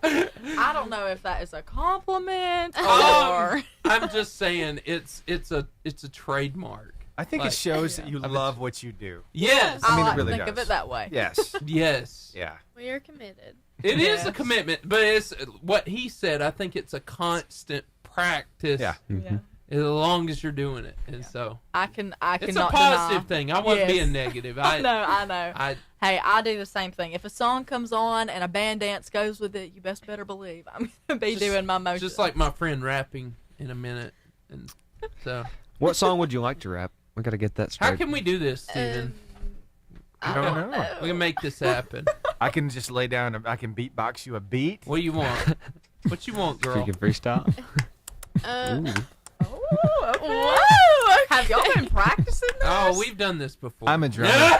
I don't know if that is a compliment or... I'm just saying it's a trademark. I think it shows that you love what you do. Yes. I mean, like it really to think does. of it that way. Yes. Yes. Yeah. We are committed. It is a commitment, but it's what he said. I think it's a constant practice. Yeah. Mm-hmm. As long as you're doing it, and so I can. It's a positive thing. I wasn't being negative. I know. Hey, I do the same thing. If a song comes on and a band dance goes with it, you best better believe I'm gonna be doing my motions. Just like my friend rapping in a minute, and so. What song would you like to rap? We gotta get that straight. How can we do this, Steven? I don't know. We can make this happen. I can just lay down. I can beatbox you a beat. What do you want? What you want, girl? You can freestyle. Uh, Oh, okay. Whoa! Have y'all been practicing this? Oh, we've done this before. I'm a drummer.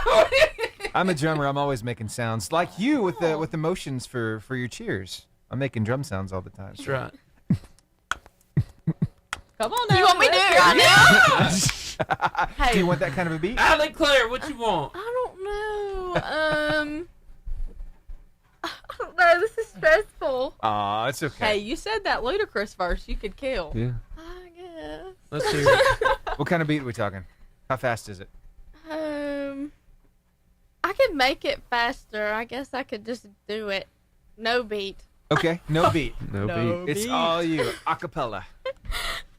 I'm a drummer. I'm always making sounds like you with the motions for your cheers. I'm making drum sounds all the time. That's right. Come on now. You want me to do it right now? Hey, Do you want that kind of a beat? Allie Claire, what you want? I don't know. I don't know. This is stressful. Aw, it's okay. hey, you said that ludicrous verse you could kill. Yeah. I guess. Let's hear it. What kind of beat are we talking? How fast is it? I could make it faster. I guess I could just do it. No beat. Okay, no beat. No beat. It's all you, acapella.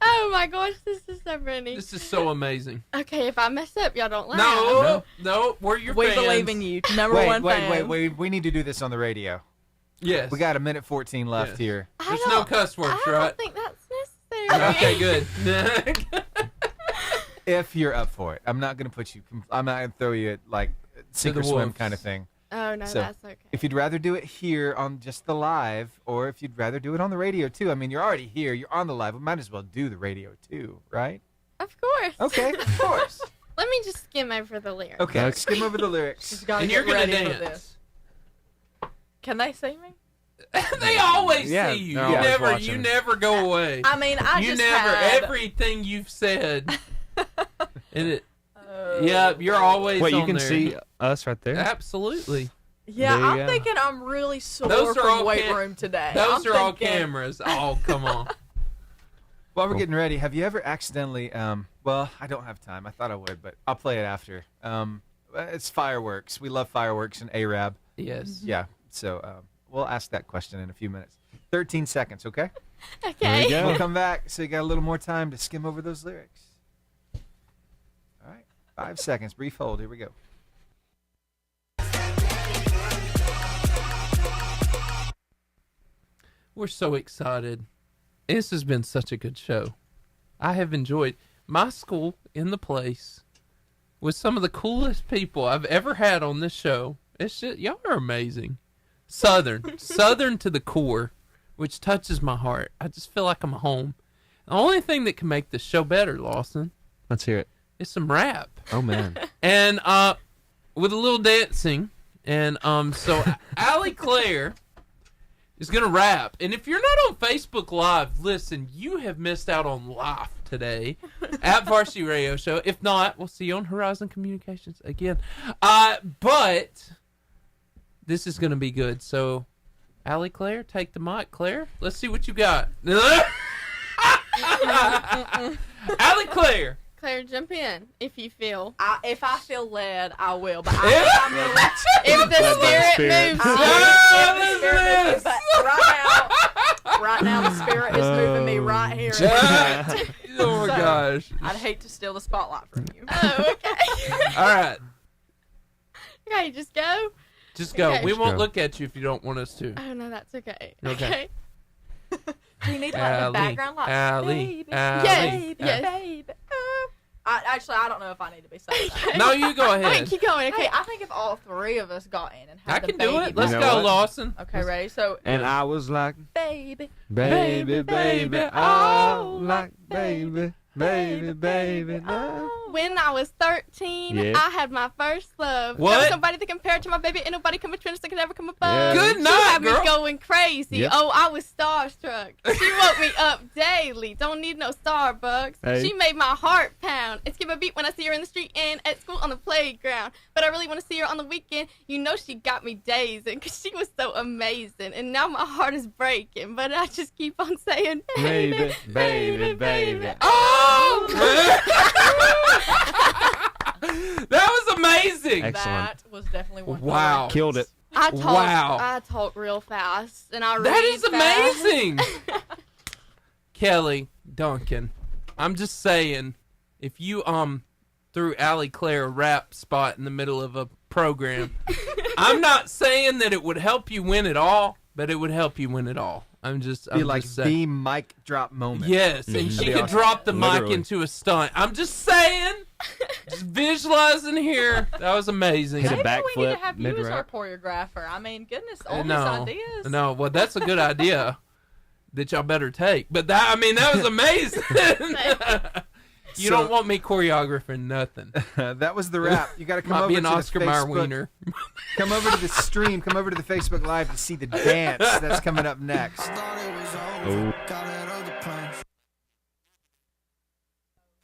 Oh my gosh, this is so funny. This is so amazing. Okay, if I mess up, y'all don't laugh. No, we're your We fans. believe in you. Number one fan. Wait. We need to do this on the radio. Yes. We got a minute 14 left Yes. here. There's no cuss words, I right? don't think that's necessary. Okay, good. If you're up for it. I'm not going to throw you at like sink the or swim wolves. kind of thing. Oh, no, So, that's okay. If you'd rather do it here on just the live, or if you'd rather do it on the radio too. I mean, you're already here. You're on the live. We might as well do the radio too, right? Of course. Okay, of course. Let me just skim over the lyrics. Okay, skim over the lyrics. She's gotta And get you're gonna ready for dance. this. Can they see me? They always Yeah, see you. they're You always never, watching. you never go away. I mean, you never. Everything you've said, and it. Yeah, you're always. Wait, you on can there. see us right there. Absolutely. Yeah, There you I'm go. thinking I'm really sore Those are from all weight room today. Those I'm are all thinking- cameras. Oh, come on. While we're getting ready, have you ever accidentally? Well, I don't have time. I thought I would, but I'll play it after. It's fireworks. We love fireworks and Arab. Yes. Yeah. So we'll ask that question in a few minutes. 13 seconds, okay? Okay. There you go. We'll come back so you got a little more time to skim over those lyrics. All right. 5 seconds. Brief hold. Here we go. We're so excited. This has been such a good show. I have enjoyed my school in the place with some of the coolest people I've ever had on this show. It's just, y'all are amazing. Southern to the core, which touches my heart. I just feel like I'm home. The only thing that can make this show better, Lawson, Let's hear it. is some rap. Oh man. And with a little dancing. And so Allie Claire is going to rap. And if you're not on Facebook Live, listen, you have missed out on life today at Varsity Radio Show. If not, we'll see you on Horizon Communications again. But this is going to be good. So, Allie Claire, take the mic. Claire, let's see what you got. Allie Claire. Claire, jump in if you feel. If I feel led, I will. But If the spirit moves you. But right now the spirit is moving me right here. Oh my gosh. I'd hate to steal the spotlight from you. Oh, okay. All right. Okay, just go. Just go. Okay. We won't go. look at you if you don't want us to. Oh, no, that's okay. Okay. Do you need like the background like Allie, baby, Allie, baby, baby? I don't know if I need to be saying that. No, you go ahead. Okay, keep going. Okay. Hey, I think if all three of us got in and had I the can baby do it. Let's You go, know what? Lawson. Okay, ready? So And I was like, baby, baby, baby, oh, like baby, baby, baby, no. When I was 13, Yeah. I had my first love. What? There was somebody to compare to my baby. Ain't nobody come between us that could ever come above. Yeah. Good She night, had girl. me going crazy. Yep. Oh, I was starstruck. She woke me up daily. Don't need no Starbucks. Hey. She made my heart pound. It's give a beat when I see her in the street and at school on the playground. But I really want to see her on the weekend. You know she got me dazing because she was so amazing. And now my heart is breaking. But I just keep on saying, Baby, baby, baby. Oh! That was amazing. Excellent. that was definitely one. Wow. Killed it. I talk, Wow. I talk real fast, and I read That is fast. amazing. Kelly Duncan, I'm just saying, if you threw Allie Claire a rap spot in the middle of a program, I'm not saying that it would help you win it all, but it would help you win it all. I'm just Be saying. the mic drop moment. Yes, and she That'd be could awesome. drop the mic Literally. into a stunt. I'm just saying, just visualizing here. That was amazing. Hit a Maybe we need to backflip have you as our mid-rap. choreographer. I mean, goodness, all these No, ideas. no. Well, that's a good idea that y'all better take. But that was amazing. You So- don't want me choreographing nothing. That was the wrap. You got to come Might over be to an the Oscar Mayer Facebook. wiener. Come over to the stream. Come over to the Facebook Live to see the dance that's coming up next. Oh.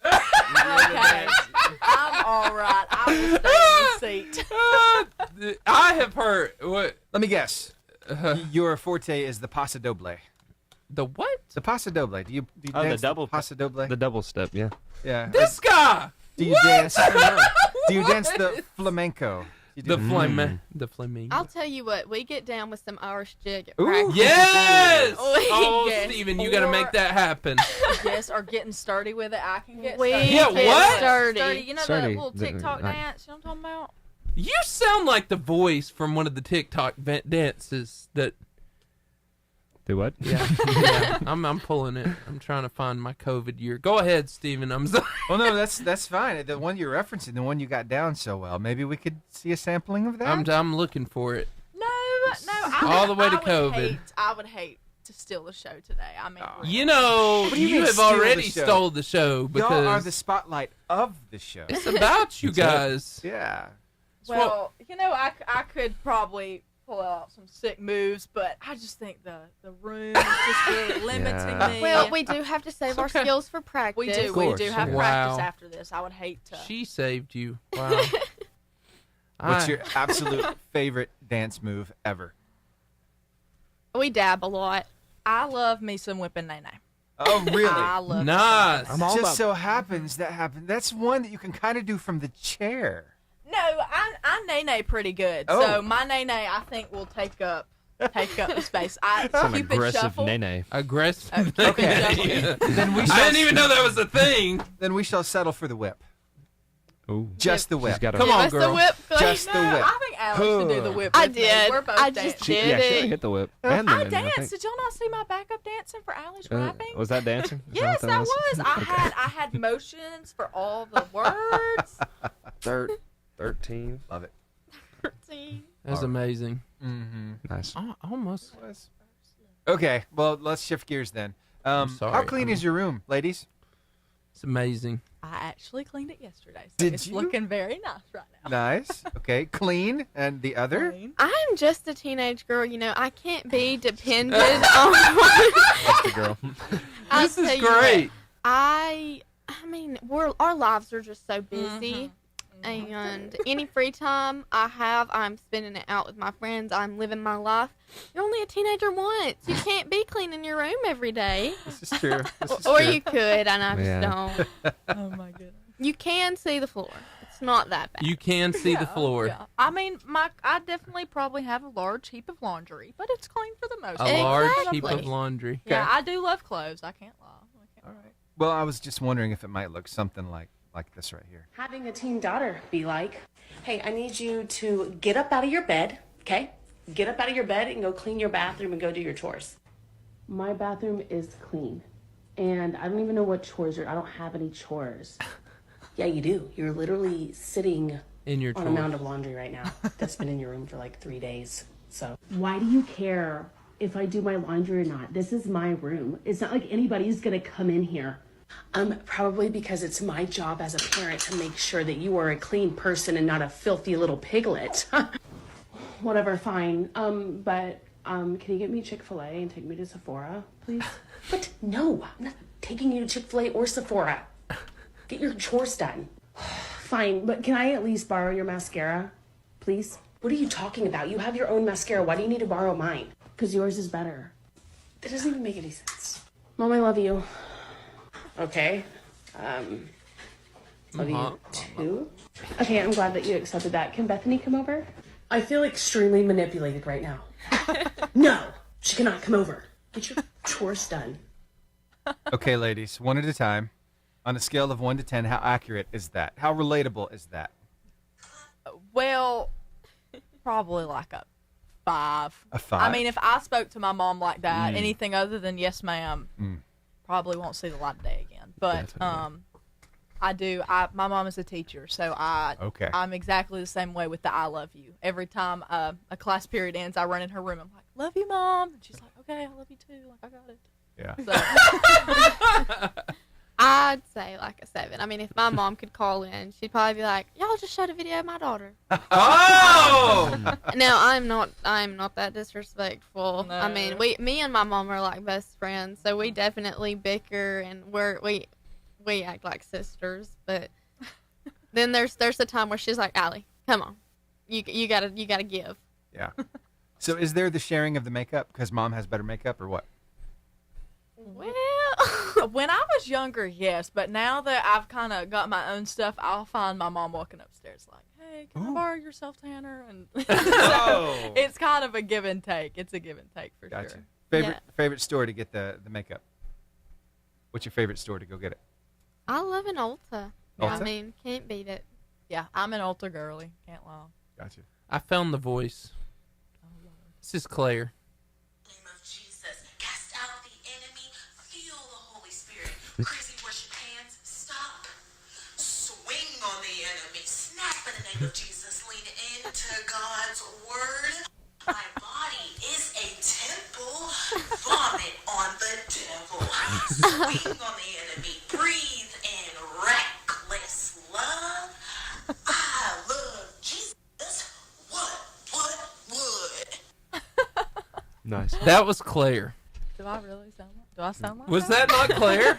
Okay, I'm all right. I will stay in the seat. I have heard what Let me guess. Your forte is the paso doble. the what? The paso doble. Do you Oh, the dance double paso doble? The double step, yeah. Yeah. This guy. Do you What? dance? Do you dance the flamenco? You do The flame. The flaming. I'll tell you what, we get down with some Irish jig at Ooh. practice. Yes. We Oh, get- Steven, you got to make that happen. Yes, or getting sturdy with it. I can get We sturdy. Yeah, get what? sturdy. You know Sturdy. the little TikTok Like- dance? You know what I'm talking about? You sound like the voice from one of the TikTok dances that. Do what? Yeah, yeah. I'm pulling it. I'm trying to find my COVID year. Go ahead, Steven. I'm sorry. Well, no, that's fine. The one you're referencing, the one you got down so well. Maybe we could see a sampling of that. I'm looking for it. No. All the way to I would COVID. I would hate to steal the show today. I mean, really. You know, What do you you mean have steal the already show? stole the show because Y'all are the spotlight of the show. it's about you That's it. guys. Yeah. Well, you know, I could probably pull out some sick moves, but I just think the room is just really limiting me. Well, we do have to save our skills for practice. We do have practice after this. I would hate to. She saved you. Wow. What's your absolute favorite dance move ever? We dab a lot. I love me some whipping nay. Oh, really? I love nice. It just so happens that's one that you can kind of do from the chair. No, I nay pretty good. Oh. So my nay I think will take up the space. Some Cupid aggressive shuffle. nay. Aggressive. Okay. Then we I didn't even know that was a thing. Then we shall settle for the whip. Ooh. Just the whip. Come on, girl. The whip, Just the whip. I think Allie should do the whip. I with me. did. We're both I dancing. just did She it. hit the whip. And I the danced. think. Did y'all not see my backup dancing for Allie's rapping? Was that dancing? Is Yes, that that what was. I had motions for all the words. 13. Love it. 13. That's amazing. Mm-hmm. Nice. Almost. Okay, well, let's shift gears then. sorry. How clean is your room, ladies? It's amazing. I actually cleaned it yesterday, so Did it's you? looking very nice right now. Nice. Okay, clean. And the other? I'm just a teenage girl, I can't be dependent on. Girl. I'll This is tell you great. what, I mean, our lives are just so busy, and any free time I have, I'm spending it out with my friends. I'm living my life. You're only a teenager once. You can't be cleaning your room every day. This is true. Or you could, and I just don't. Oh my goodness. You can see the floor. It's not that bad. You can see the floor. Yeah. I mean, I definitely probably have a large heap of laundry, but it's clean for the most A part. large Exactly. heap of laundry. Yeah, I do love clothes. I can't lie. All right. Well, I was just wondering if it might look something like this right here. Having a teen daughter be like, hey, I need you to get up out of your bed, okay? Get up out of your bed and go clean your bathroom and go do your chores. My bathroom is clean. And I don't even know what chores are. I don't have any chores. Yeah, you do. You're literally sitting In your on a chores. mound of laundry right now that's been in your room for like 3 days. So why do you care if I do my laundry or not? This is my room. It's not like anybody's gonna come in here. Probably because it's my job as a parent to make sure that you are a clean person and not a filthy little piglet. Whatever, fine. But can you get me Chick-fil-A and take me to Sephora, please? What? No, I'm not taking you to Chick-fil-A or Sephora. Get your chores done. Fine, but can I at least borrow your mascara, please? What are you talking about? You have your own mascara. Why do you need to borrow mine? Because yours is better. That doesn't even make any sense. Mom, I love you. Okay. Love you too. Okay, I'm glad that you accepted that. Can Bethany come over? I feel extremely manipulated right now. No, she cannot come over. Get your chores done. Okay, ladies, one at a time. On a scale of 1 to 10, how accurate is that? How relatable is that? Well, probably like a 5. A 5? I mean, if I spoke to my mom like that, anything other than yes, ma'am, probably won't see the light of day again. But I do. My mom is a teacher, so I'm exactly the same way with the I love you. Every time a class period ends, I run in her room. I'm like, love you, Mom. And she's like, okay, I love you too. Like, I got it. Yeah. So. I'd say like a 7. I mean, if my mom could call in, she'd probably be like, "Y'all just showed a video of my daughter." Oh! No, I'm not that disrespectful. No. I mean, me and my mom are like best friends, so we definitely bicker and we act like sisters. But then there's a time where she's like, "Allie, come on, you gotta give." Yeah. So is there the sharing of the makeup because mom has better makeup or what? Well, when I was younger, yes, but now that I've kind of got my own stuff, I'll find my mom walking upstairs like, "Hey, can I borrow your self tanner?" And so it's kind of a give and take. It's a give and take for sure. Favorite store to get the makeup? What's your favorite store to go get it? I love an Ulta. Ulta? I mean, can't beat it. Yeah, I'm an Ulta girly. Can't lie. Gotcha. I found the voice. This is Claire. Crazy worship hands, stop. Swing on the enemy, snap in the name of Jesus, lean into God's word. My body is a temple, vomit on the devil. Swing on the enemy, breathe in reckless love. I love Jesus. What? Nice. That was Claire. Do I really sound like? Do I sound like? Was that not Claire?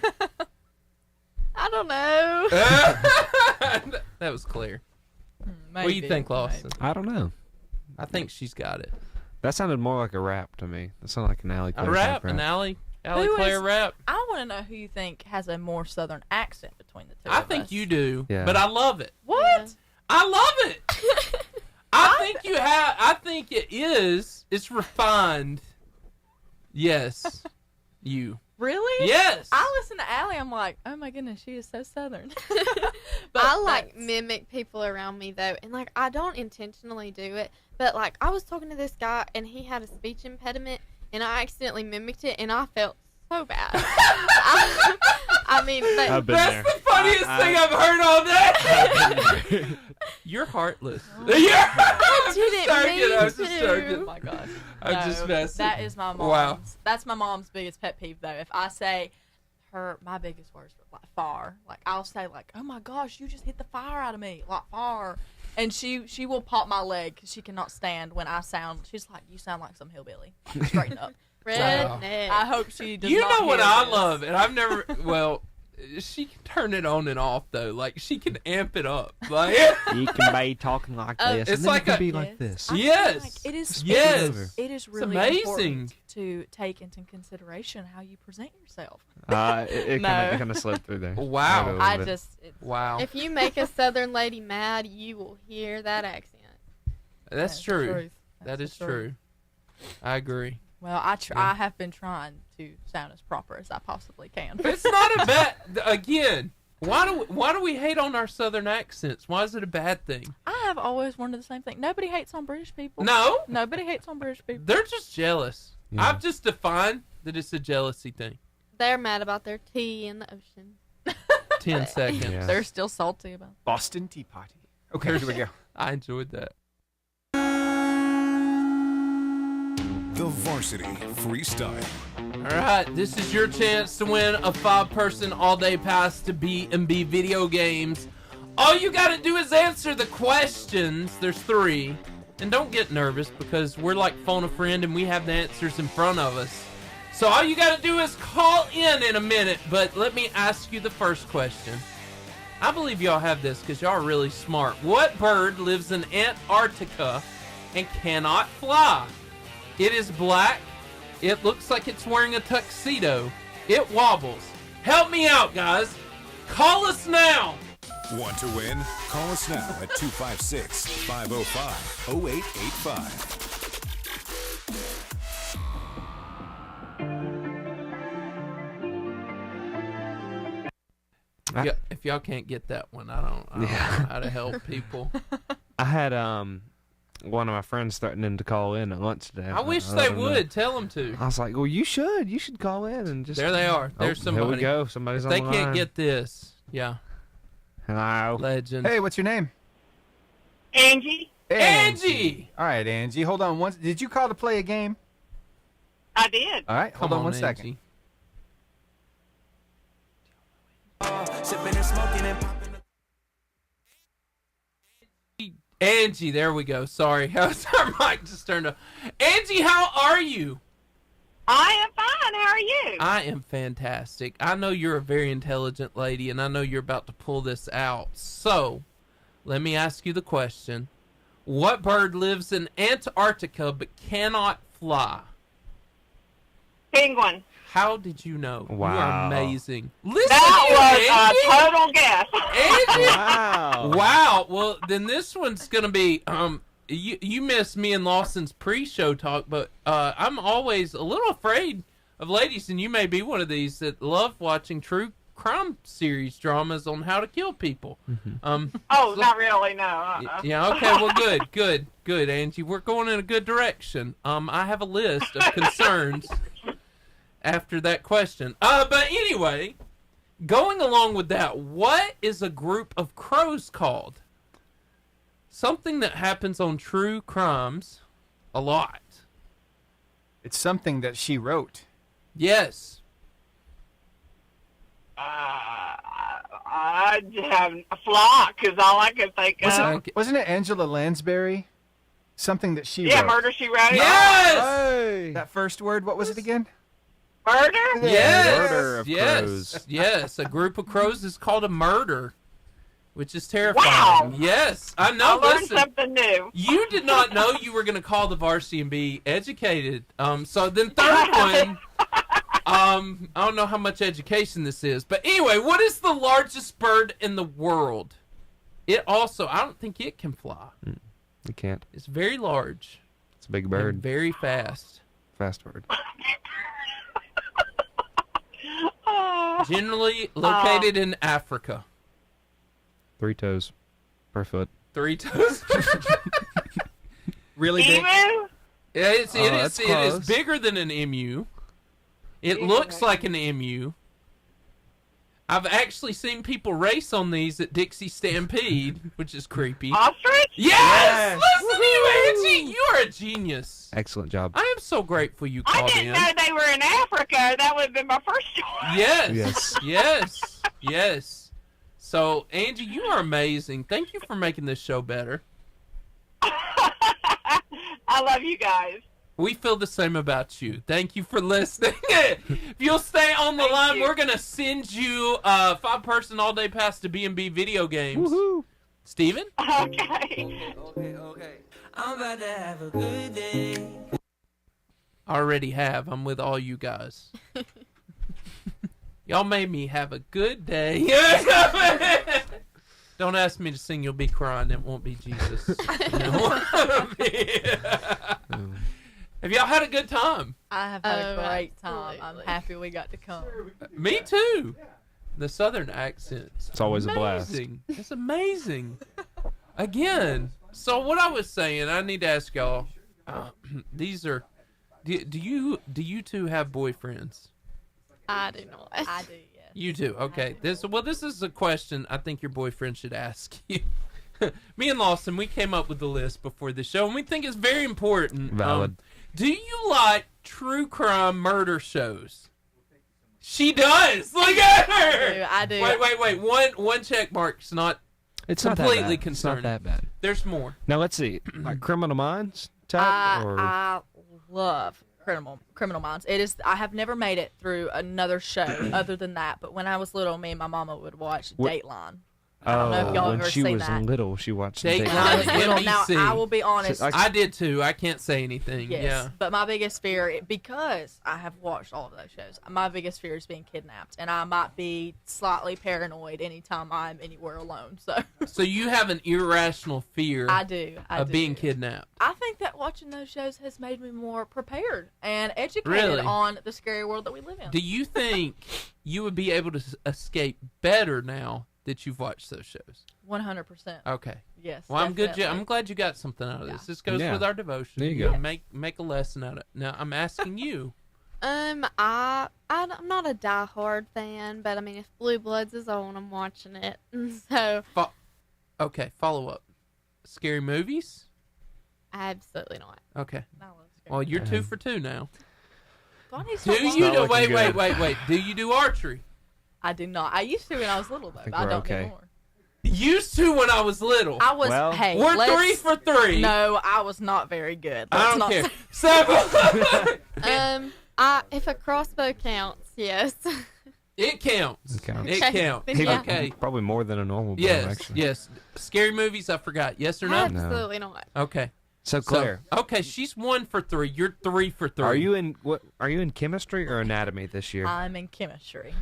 I don't know. That was Claire. Maybe, What do you think, Lawson? I don't know. I think she's got it. That sounded more like a rap to me. That sounded like an Allie Claire A rap, type an Allie Claire rap. I want to know who you think has a more southern accent between the two. I of think us. you do, Yeah. but I love it. What? I love it. I think you have. I think it is. It's refined. Yes, you. Really? Yes. I listen to Allie. I'm like, oh my goodness, she is so southern. But I like mimic people around me though, and like I don't intentionally do it, but like I was talking to this guy and he had a speech impediment, and I accidentally mimicked it, and I felt so bad. I mean, but that's the funniest thing I've heard all day. You're heartless. I didn't mean I was just joking. Oh my gosh. I'm just messing. That is my mom's. Wow. That's my mom's biggest pet peeve, though. If I say my biggest words are like far. Like I'll say like, oh my gosh, you just hit the fire out of me, like far. And she will pop my leg because she cannot stand when I sound. She's like, you sound like some hillbilly. Like, straighten up. Redneck. I hope she does. You not know what hear I this. love, and I've never. Well, she can turn it on and off though. Like she can amp it up. Like you can be talking like this. It's and then like you can a- be like this. Yes. Like, it is. Yes. It is really amazing. important to take into consideration how you present yourself. It No. kind of slipped through there. Wow. I Bit. just. Wow. if you make a southern lady mad, you will hear that accent. That's the true. truth. That That's is the true. truth. I agree. Well, I have been trying to sound as proper as I possibly can. It's not a bad. Again, why do we hate on our southern accents? Why is it a bad thing? I have always wondered the same thing. Nobody hates on British people. No. Nobody hates on British people. They're just jealous. Yeah. I've just defined that it's a jealousy thing. They're mad about their tea in the ocean. 10 seconds. Yeah. They're still salty about it. Boston Tea Party. Okay, here we go. I enjoyed that. The Varsity Freestyle. All right, this is your chance to win a 5-person all-day pass to B&B Video Games. All you got to do is answer the questions. There's 3. And don't get nervous because we're like phone a friend and we have the answers in front of us. So all you got to do is call in a minute. But let me ask you the first question. I believe y'all have this because y'all are really smart. What bird lives in Antarctica and cannot fly? It is black. It looks like it's wearing a tuxedo. It wobbles. Help me out, guys. Call us now. Want to win? Call us now at 256-505-0885. If y'all can't get that one, I don't know how to help people. I had one of my friends threatening to call in at lunch today. I wish let they them know. would. Tell them to. I was like, well, you should. You should call in and just. There they are. There's somebody. Here we go. Somebody's If on they the can't line. get this. Yeah. Hello. Legend. Hey, what's your name? Angie, Angie! All right, Angie. Hold on. Did you call to play a game? I did. All right. Hold Come on one second. Angie. Angie, there we go. Sorry. How's our mic just turned on? Angie, how are you? I am fine. How are you? I am fantastic. I know you're a very intelligent lady, and I know you're about to pull this out. So, let me ask you the question. What bird lives in Antarctica but cannot fly? Penguin. How did you know? Wow. You are amazing. Listen That here, was a total guess. Angie. Wow. Wow. Well, then this one's gonna be you missed me and Lawson's pre-show talk, but I'm always a little afraid of ladies, and you may be one of these that love watching true crime series dramas on how to kill people. Not really, no. Yeah. Okay. Well, good, Angie. We're going in a good direction. I have a list of concerns after that question. But anyway, going along with that, what is a group of crows called? Something that happens on true crimes a lot. It's something that she wrote. Yes. I have a flock is all I can think of. Wasn't it Angela Lansbury? Something that she Yeah, wrote. Murder, She Wrote. Yes! That first word, what was it again? Murder? Yes! Murder of crows. Yes, a group of crows is called a murder, which is terrifying. Wow. Yes, I know. I learned Listen, something new. you did not know you were going to call the varsity and be educated. So then third one, I don't know how much education this is. But anyway, what is the largest bird in the world? It also, I don't think it can fly. You can't. It's very large. It's a big bird. And very fast. Fast bird. Generally located in Africa. 3 toes per foot. 3 toes. Really big? Emu? Yeah, it that's is close. bigger than an emu. It looks like an emu. I've actually seen people race on these at Dixie Stampede, which is creepy. Ostrich? Yes! Listen to you, Angie! You are a genius. Excellent job. I am so grateful you I called didn't in. know they were in Africa. That would have been my first choice. Yes. Yes. Yes. Yes. So, Angie, you are amazing. Thank you for making this show better. I love you guys. We feel the same about you. Thank you for listening. If you'll stay on the line, we're going to send you a 5-person all-day pass to B&B Video Games. Woohoo! Steven? Okay. Okay. I'm about to have a good day. Already have. I'm with all you guys. Y'all made me have a good day. Don't ask me to sing You'll Be Crying. It won't be Jesus. Have y'all had a good time? I have had a great absolutely. time. I'm happy we got to come. Me too. The southern accents. It's always a blast. Amazing. It's amazing. Again. So what I was saying, I need to ask y'all. These are. Do you two have boyfriends? I do not. I do, yes. You do. Okay. This is a question I think your boyfriend should ask you. Me and Lawson, we came up with the list before the show, and we think it's very important. Valid. Do you like true crime murder shows? She does. Look at her. I do. Wait. One check mark's not. It's completely not that bad. concerning. It's not that bad. There's more. Now let's see. Like Criminal Minds type, or I love Criminal Minds. It is. I have never made it through another show other than that. But when I was little, me and my mama would watch Dateline. I don't know if y'all have when ever she seen was that. little, she watched Dateline. When I was little. Now, NBC. I will be honest. I did too. I can't say anything. Yes, Yeah. but my biggest fear, because I have watched all of those shows, my biggest fear is being kidnapped, and I might be slightly paranoid anytime I'm anywhere alone. So you have an irrational fear. I do. Of being kidnapped. I think that watching those shows has made me more prepared and educated Really? on the scary world that we live in. Do you think you would be able to escape better now that you've watched those shows? 100%. Okay. Yes. Well, I'm good. definitely. I'm glad you got something out of this. This goes Yeah. with our devotion. There you go. Make a lesson out of it. Now I'm asking you. I'm not a diehard fan, but I mean, if Blue Bloods is on, I'm watching it. So Okay. Follow up. Scary movies? absolutely not. Okay. I love scary Well, you're 2 for 2 now. Bonnie's Do so you long. do? Wait. Do you do archery? I do not. I used to when I was little, though. think I we're don't okay. anymore. Used to when I was little. I was. Well, hey, We're let's- 3 for 3. No, I was not very good. I Let's don't not care. say- 7. If a crossbow counts, yes. It counts. It counts. It Okay. counts. Yeah. Okay. probably more than a normal bow, Yes. actually. Yes. Scary movies. I forgot. Yes or no? Absolutely not. Okay. So Claire, Okay, she's 1 for 3. You're 3 for 3. are you in what? Are you in chemistry or anatomy this year? I'm in chemistry.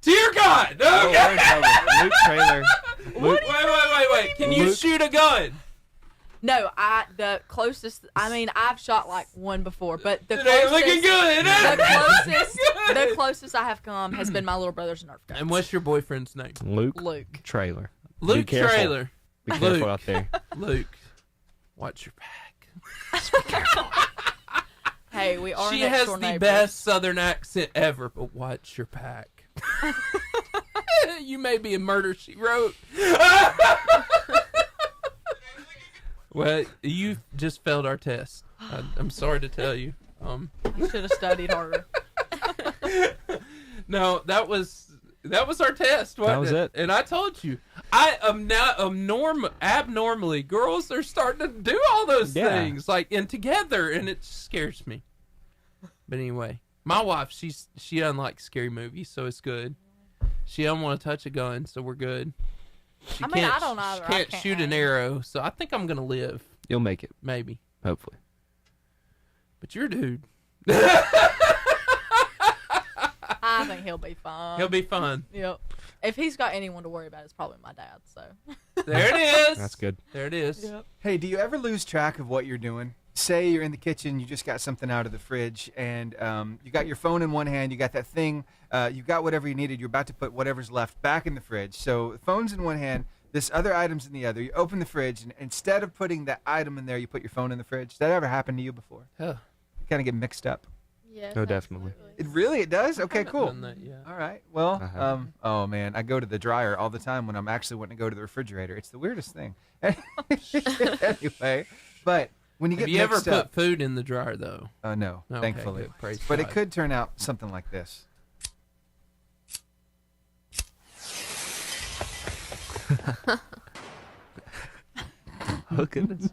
Dear God! Oh, Okay. we're in trouble. Luke Trailer. Luke, Wait. Can you shoot a gun? No, the closest. I mean, I've shot like one before, but the It ain't closest. looking good. The closest I have come has been my little brother's Nerf gun. And what's your boyfriend's name? Luke. Trailer. Luke Be careful. Trailer. Be careful Luke. out there. Luke, watch your back. Hey, we are She next has door the neighbors. best southern accent ever, but watch your pack. You may be a murder, she wrote. Well, you just failed our test. I'm sorry to tell you. You should have studied harder. No, that was our test. Wasn't That was it. And I told you. I am now abnormally. Girls are starting to do all those things, like, and together, and it scares me. But anyway, my wife, she doesn't like scary movies, so it's good. She doesn't want to touch a gun, so we're good. I mean, I don't either. She can't shoot an arrow, so I think I'm gonna live. You'll make it. Maybe. Hopefully. But you're a dude. I think he'll be fine. He'll be fun. Yep. If he's got anyone to worry about, it's probably my dad. So. There it is. That's good. There it is. Yep. Hey, do you ever lose track of what you're doing? Say you're in the kitchen, you just got something out of the fridge, and you got your phone in one hand, you got that thing, you got whatever you needed, you're about to put whatever's left back in the fridge. So the phone's in one hand, this other item's in the other. You open the fridge, and instead of putting that item in there, you put your phone in the fridge. Did that ever happen to you before? Huh. You kind of get mixed up. Yes. Oh, definitely. It does? Okay, cool. Done that, yeah. All right. Well, oh man, I go to the dryer all the time when I'm actually wanting to go to the refrigerator. It's the weirdest thing. Anyway, but when you get Have you ever mixed up, put food in the dryer though? No, Okay, thankfully. good. Praise But God. it could turn out something like this. Oh, goodness.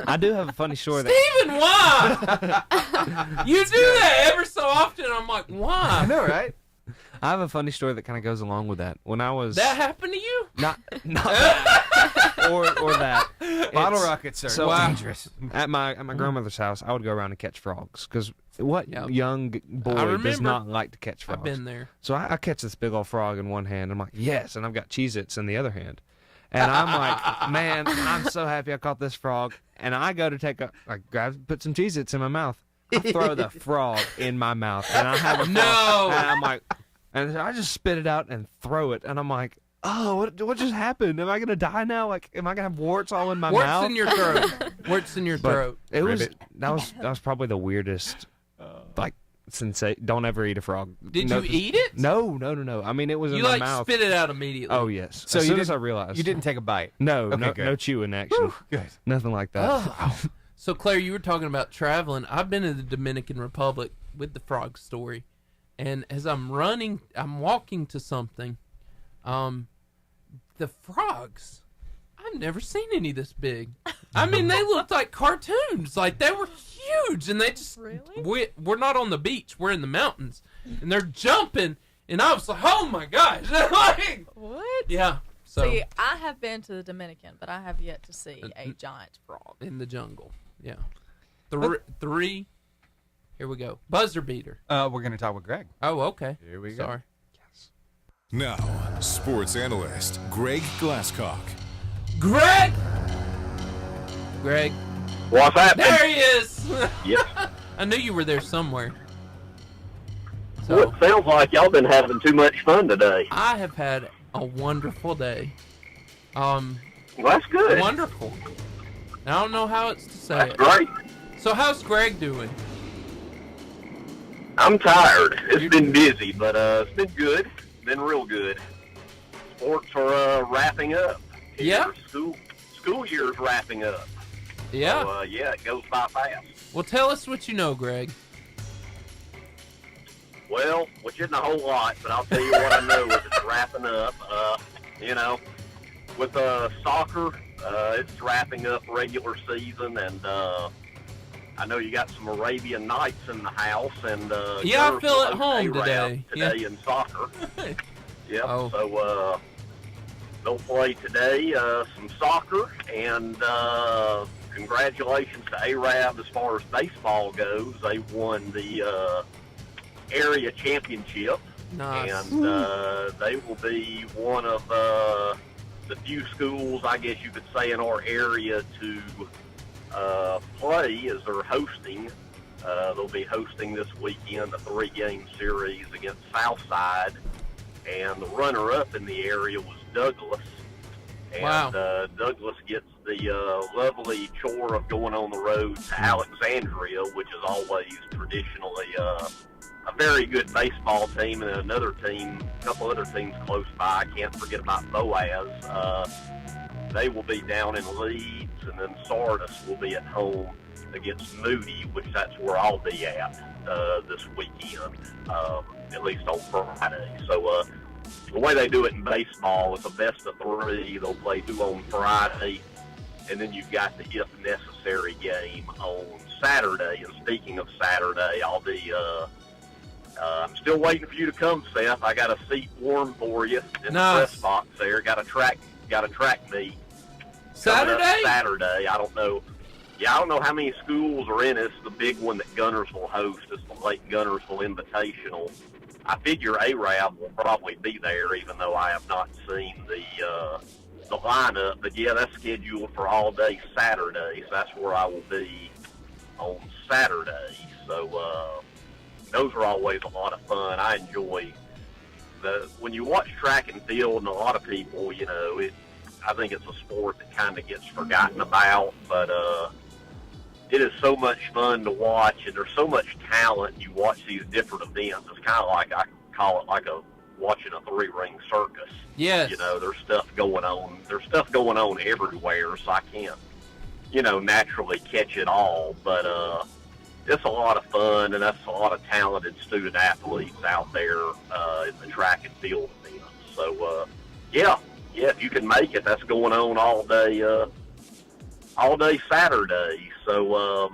I do have a funny story. Steven, why? You do that ever so often. I'm like, why? I know, right? I have a funny story that kind of goes along with that. When I was That happened to you? not that or that Bottle It's- rockets are so dangerous. At my grandmother's house, I would go around and catch frogs because what young boy does remember. not like to catch frogs? I've been there. So I catch this big old frog in one hand. I'm like, yes, and I've got Cheez-Its in the other hand. And I'm like, man, I'm so happy I caught this frog. And I go to put some Cheez-Its in my mouth. I throw the frog in my mouth, and I have a frog, No. and I'm like, and I just spit it out and throw it, and I'm like, oh, what just happened? Am I gonna die now? Like, am I gonna have warts all in my Warts mouth? in your throat. Warts in your But throat. It was that was probably the weirdest, like, don't ever eat a frog. Did you eat it? No. I mean, it was in my mouth. Spit it out immediately. Oh yes. So as you soon as I didn't- realized, You didn't take a bite. No, Okay, no, good. no chewing action. Whew, good. Nothing like that. Oh. So Claire, you were talking about traveling. I've been to the Dominican Republic with the frog story, and as I'm walking to something, the frogs. I've never seen any this big. I mean, they looked like cartoons. Like, they were huge, and they just... Really? We're not on the beach. We're in the mountains, and they're jumping, and I was like, oh, my gosh. Like, What? yeah. So, See, I have been to the Dominican, but I have yet to see a giant frog. in the jungle. Yeah. Three. Here we go. Buzzer beater. We're going to talk with Greg. Oh, okay. Here we go. Sorry. Now, sports analyst Greg Glasscock. Greg! What's happening? There he is! Yes. I knew you were there somewhere. Well, it sounds like y'all been having too much fun today. I have had a wonderful day. Well, that's good. Wonderful. I don't know how else to say That's it. great. So how's Greg doing? I'm tired. It's been busy, but it's been good. Been real good. Sports are wrapping up. Yeah. School year's wrapping up. Yeah. So, yeah, it goes by fast. Well, tell us what you know, Greg. Well, which isn't a whole lot, but I'll tell you what I know is it's wrapping up. With soccer, it's wrapping up regular season, and I know you got some Arabian Nights in the house, and Yeah, I yours feel will at host home A-Rab today. in soccer. Yep. Oh. So they'll play today some soccer, and congratulations to A-Rab as far as baseball goes. They won the area championship. Nice. And they will be one of the few schools, I guess you could say, in our area to play as they're hosting. They'll be hosting this weekend a 3-game series against Southside, and the runner-up in the area was Douglas. And Wow. Douglas gets the lovely chore of going on the road to Alexandria, which is always traditionally a very good baseball team, and another team, a couple other teams close by. I can't forget about Boaz. They will be down in Leeds, and then Sardis will be at home against Moody, which that's where I'll be at this weekend, at least on Friday. So the way they do it in baseball is a best of 3. They'll play 2 on Friday, and then you've got the if necessary game on Saturday. And speaking of Saturday, I'll be I'm still waiting for you to come, Seth. I got a seat warm for you in the press box there. Got a track meet. Saturday. I don't know. Yeah, I don't know how many schools are in it. It's the big one that Gunnersville hosts. It's the Lake Gunnersville Invitational. I figure Arab will probably be there, even though I have not seen the lineup. But yeah, that's scheduled for all day Saturday, so that's where I will be on Saturday. So those are always a lot of fun. I enjoy when you watch track and field, and a lot of people, you know, I think it's a sport that kind of gets forgotten about, but it is so much fun to watch, and there's so much talent. You watch these different events. It's kind of like, I call it like watching a 3-ring circus. Yes. You know, there's stuff going on. There's stuff going on everywhere, so I can't, you know, naturally catch it all. But it's a lot of fun, and that's a lot of talented student athletes out there in the track and field events. So, yeah, if you can make it, that's going on all day Saturday. So,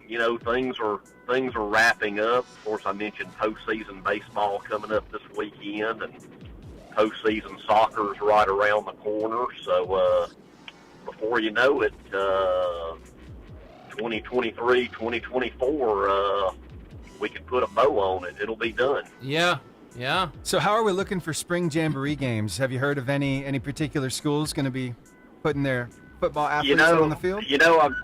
you know, things are wrapping up. Of course, I mentioned postseason baseball coming up this weekend, and postseason soccer is right around the corner. So, before you know it, 2023, 2024, we can put a bow on it. It'll be done. Yeah. So how are we looking for spring jamboree games? Have you heard of any particular schools going to be putting their football athletes on the field? You know, I'm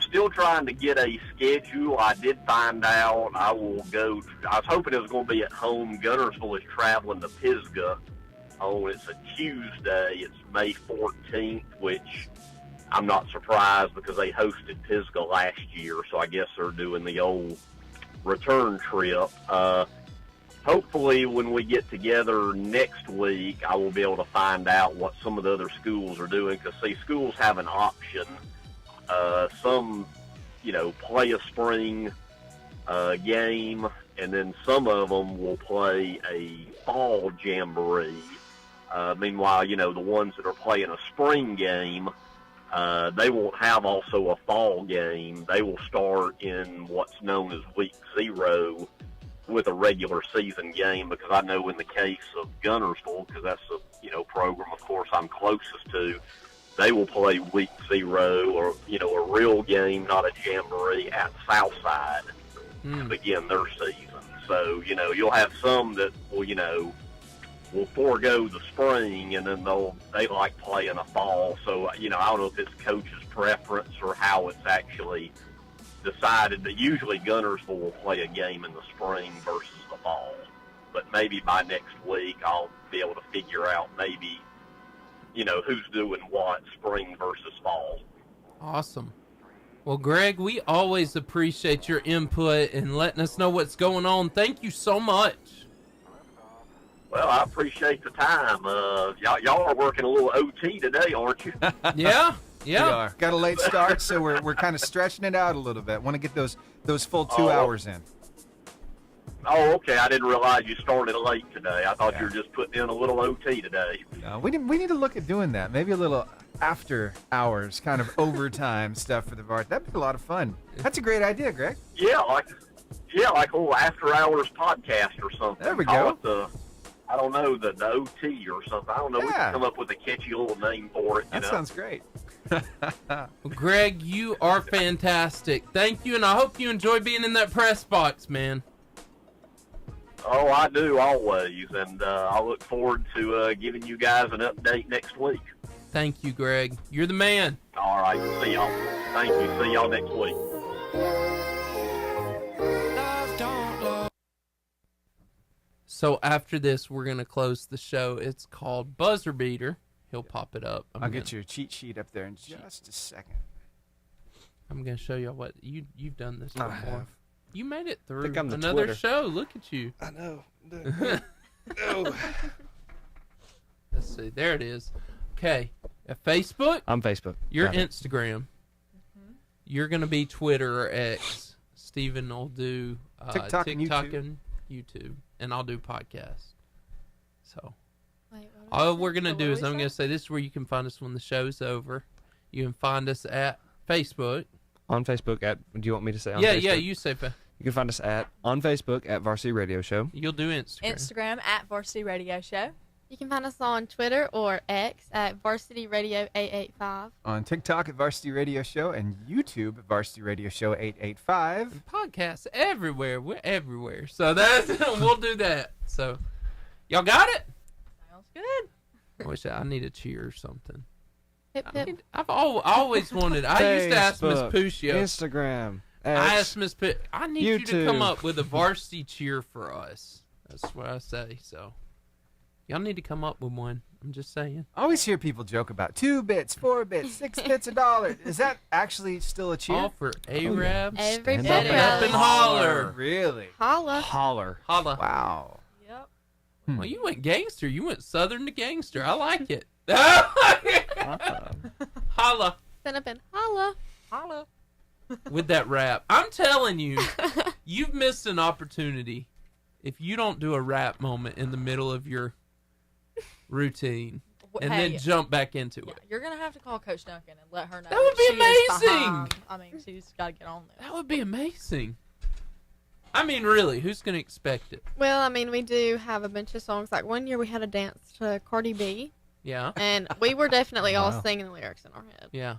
still trying to get a schedule. I did find out I will go. I was hoping it was going to be at home. Gunnersville is traveling to Pisgah. It's a Tuesday. It's May 14th, which I'm not surprised because they hosted Pisgah last year, so I guess they're doing the old return trip. Hopefully when we get together next week, I will be able to find out what some of the other schools are doing, because, see, schools have an option. Some, you know, play a spring game, and then some of them will play a fall jamboree. Meanwhile, you know, the ones that are playing a spring game, they won't have also a fall game. They will start in what's known as week 0 with a regular season game, because I know in the case of Gunnersville, because that's the, you know, program, of course, I'm closest to, they will play week 0, or, you know, a real game, not a jamboree, at Southside to begin their season. So, you know, you'll have some that will, you know, will forego the spring, and then they like playing a fall. So, you know, I don't know if it's coach's preference or how it's actually decided, that usually Gunnersville will play a game in the spring versus the fall. But maybe by next week I'll be able to figure out maybe, you know, who's doing what, spring versus fall. Awesome. Well, Greg, we always appreciate your input and letting us know what's going on. Thank you so much. Well, I appreciate the time. Y'all are working a little OT today, aren't you? Yeah. We are. Got a late start, so we're kind of stretching it out a little bit. Want to get those full 2 hours in. Oh, okay. I didn't realize you started late today. I thought you were just putting in a little OT today. No, we need to look at doing that. Maybe a little after hours, kind of overtime stuff for the VAR. That'd be a lot of fun. That's a great idea, Greg. Yeah, like a little after hours podcast or something. There we Call go. it I don't know, the OT or something. I don't know. We can come up with a catchy little name for it. That sounds great. Well, Greg, you are fantastic. Thank you, and I hope you enjoy being in that press box, man. Oh, I do always, and I look forward to giving you guys an update next week. Thank you, Greg. You're the man. All right, see y'all. Thank you. See y'all next week. So after this, we're going to close the show. It's called Buzzer Beater. He'll pop it up. I'll get your cheat sheet up there in just a second. I'm going to show you what you've done this before. I have. You made it through Think I'm the another Twitter. show. Look at you. I know. Let's see. There it is. Okay. At Facebook? I'm Facebook. You're Got it. Instagram. You're going to be Twitter or X. Steven will do TikTok and YouTube. and YouTube. And I'll do podcast. So all we're going to do is I'm going to say this is where you can find us when the show's over. You can find us at Facebook. On Facebook at, do you want me to say on Facebook? Facebook? Yeah, you say You can find us on Facebook at Varsity Radio Show. You'll do Instagram. Instagram at Varsity Radio Show. You can find us on Twitter or X at Varsity Radio 885. On TikTok at Varsity Radio Show and YouTube at Varsity Radio Show 885. And podcasts everywhere. We're everywhere. So that's we'll do that. So y'all got it? Sounds good. I wish I need a cheer or something. Hip, hip. I've always wanted. I used to ask Miss Facebook, Puccio. Instagram. I X, asked Miss Puccio. I need you to YouTube. come up with a varsity cheer for us. That's what I say. So y'all need to come up with one. I'm just saying. I always hear people joke about 2 bits, 4 bits, 6 bits, $1. Is that actually still a cheer? All for Arabs. Everybody. Stand up and holler. Really? Holla. Holler. Holla. Wow. Yep. Well, you went gangster. You went southern to gangster. I like it. Holla. Stand up and holla. Holla. With that rap. I'm telling you, you've missed an opportunity if you don't do a rap moment in the middle of your routine and then jump back into it. You're going to have to call Coach Duncan and let her know. That would be she is amazing. behind. I mean, she's got to get on there. That would be amazing. I mean, really, who's going to expect it? Well, I mean, we do have a bunch of songs. Like one year we had a dance to Cardi B. Yeah. And we were definitely all singing the lyrics in our head. Yeah.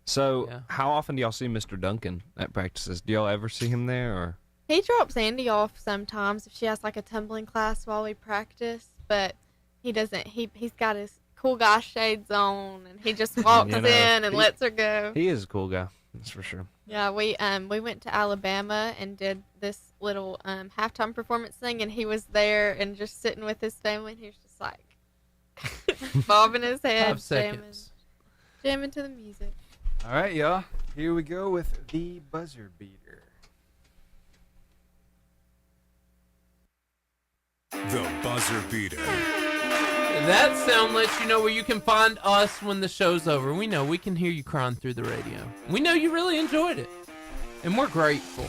So, how often do y'all see Mr. Duncan at practices? Do y'all ever see him there, or? He drops Andy off sometimes if she has like a tumbling class while we practice, but he doesn't. He's got his cool guy shades on, and he just walks in and lets her go. He is a cool guy, that's for sure. Yeah, we went to Alabama and did this little halftime performance thing, and he was there and just sitting with his family, and he was just like bobbing his head, 5 seconds. jamming to the music. All right, y'all. Here we go with the buzzer beater. The buzzer beater. That sound lets you know where you can find us when the show's over. We know we can hear you crying through the radio. We know you really enjoyed it. And we're grateful.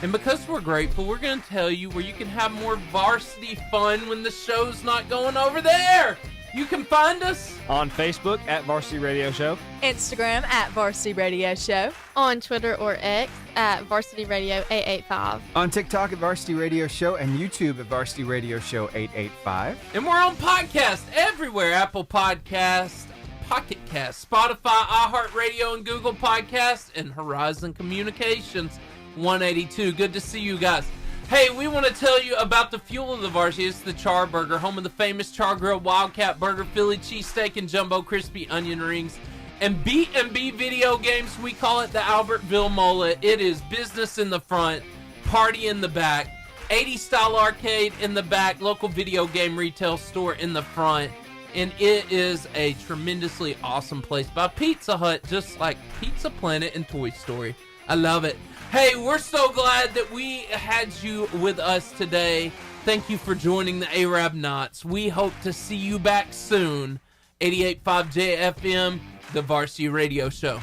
And because we're grateful, we're going to tell you where you can have more varsity fun when the show's not going over there. You can find us on Facebook at Varsity Radio Show. Instagram at Varsity Radio Show. On Twitter or X at Varsity Radio 885. On TikTok at Varsity Radio Show and YouTube at Varsity Radio Show 885. And we're on podcast everywhere. Apple Podcast, Pocket Cast, Spotify, iHeartRadio, and Google Podcasts, and Horizon Communications 182. Good to see you guys. Hey, we want to tell you about the fuel of the varsity. It's the Char Burger, home of the famous Char Grill Wildcat Burger, Philly cheesesteak, and jumbo crispy onion rings. And B&B Video Games, we call it the Albertville Mullet. It is business in the front, party in the back, 80s style arcade in the back, local video game retail store in the front. And it is a tremendously awesome place by Pizza Hut, just like Pizza Planet and Toy Story. I love it. Hey, we're so glad that we had you with us today. Thank you for joining the Arab Knots. We hope to see you back soon. 88.5 JFM, the Varsity Radio Show.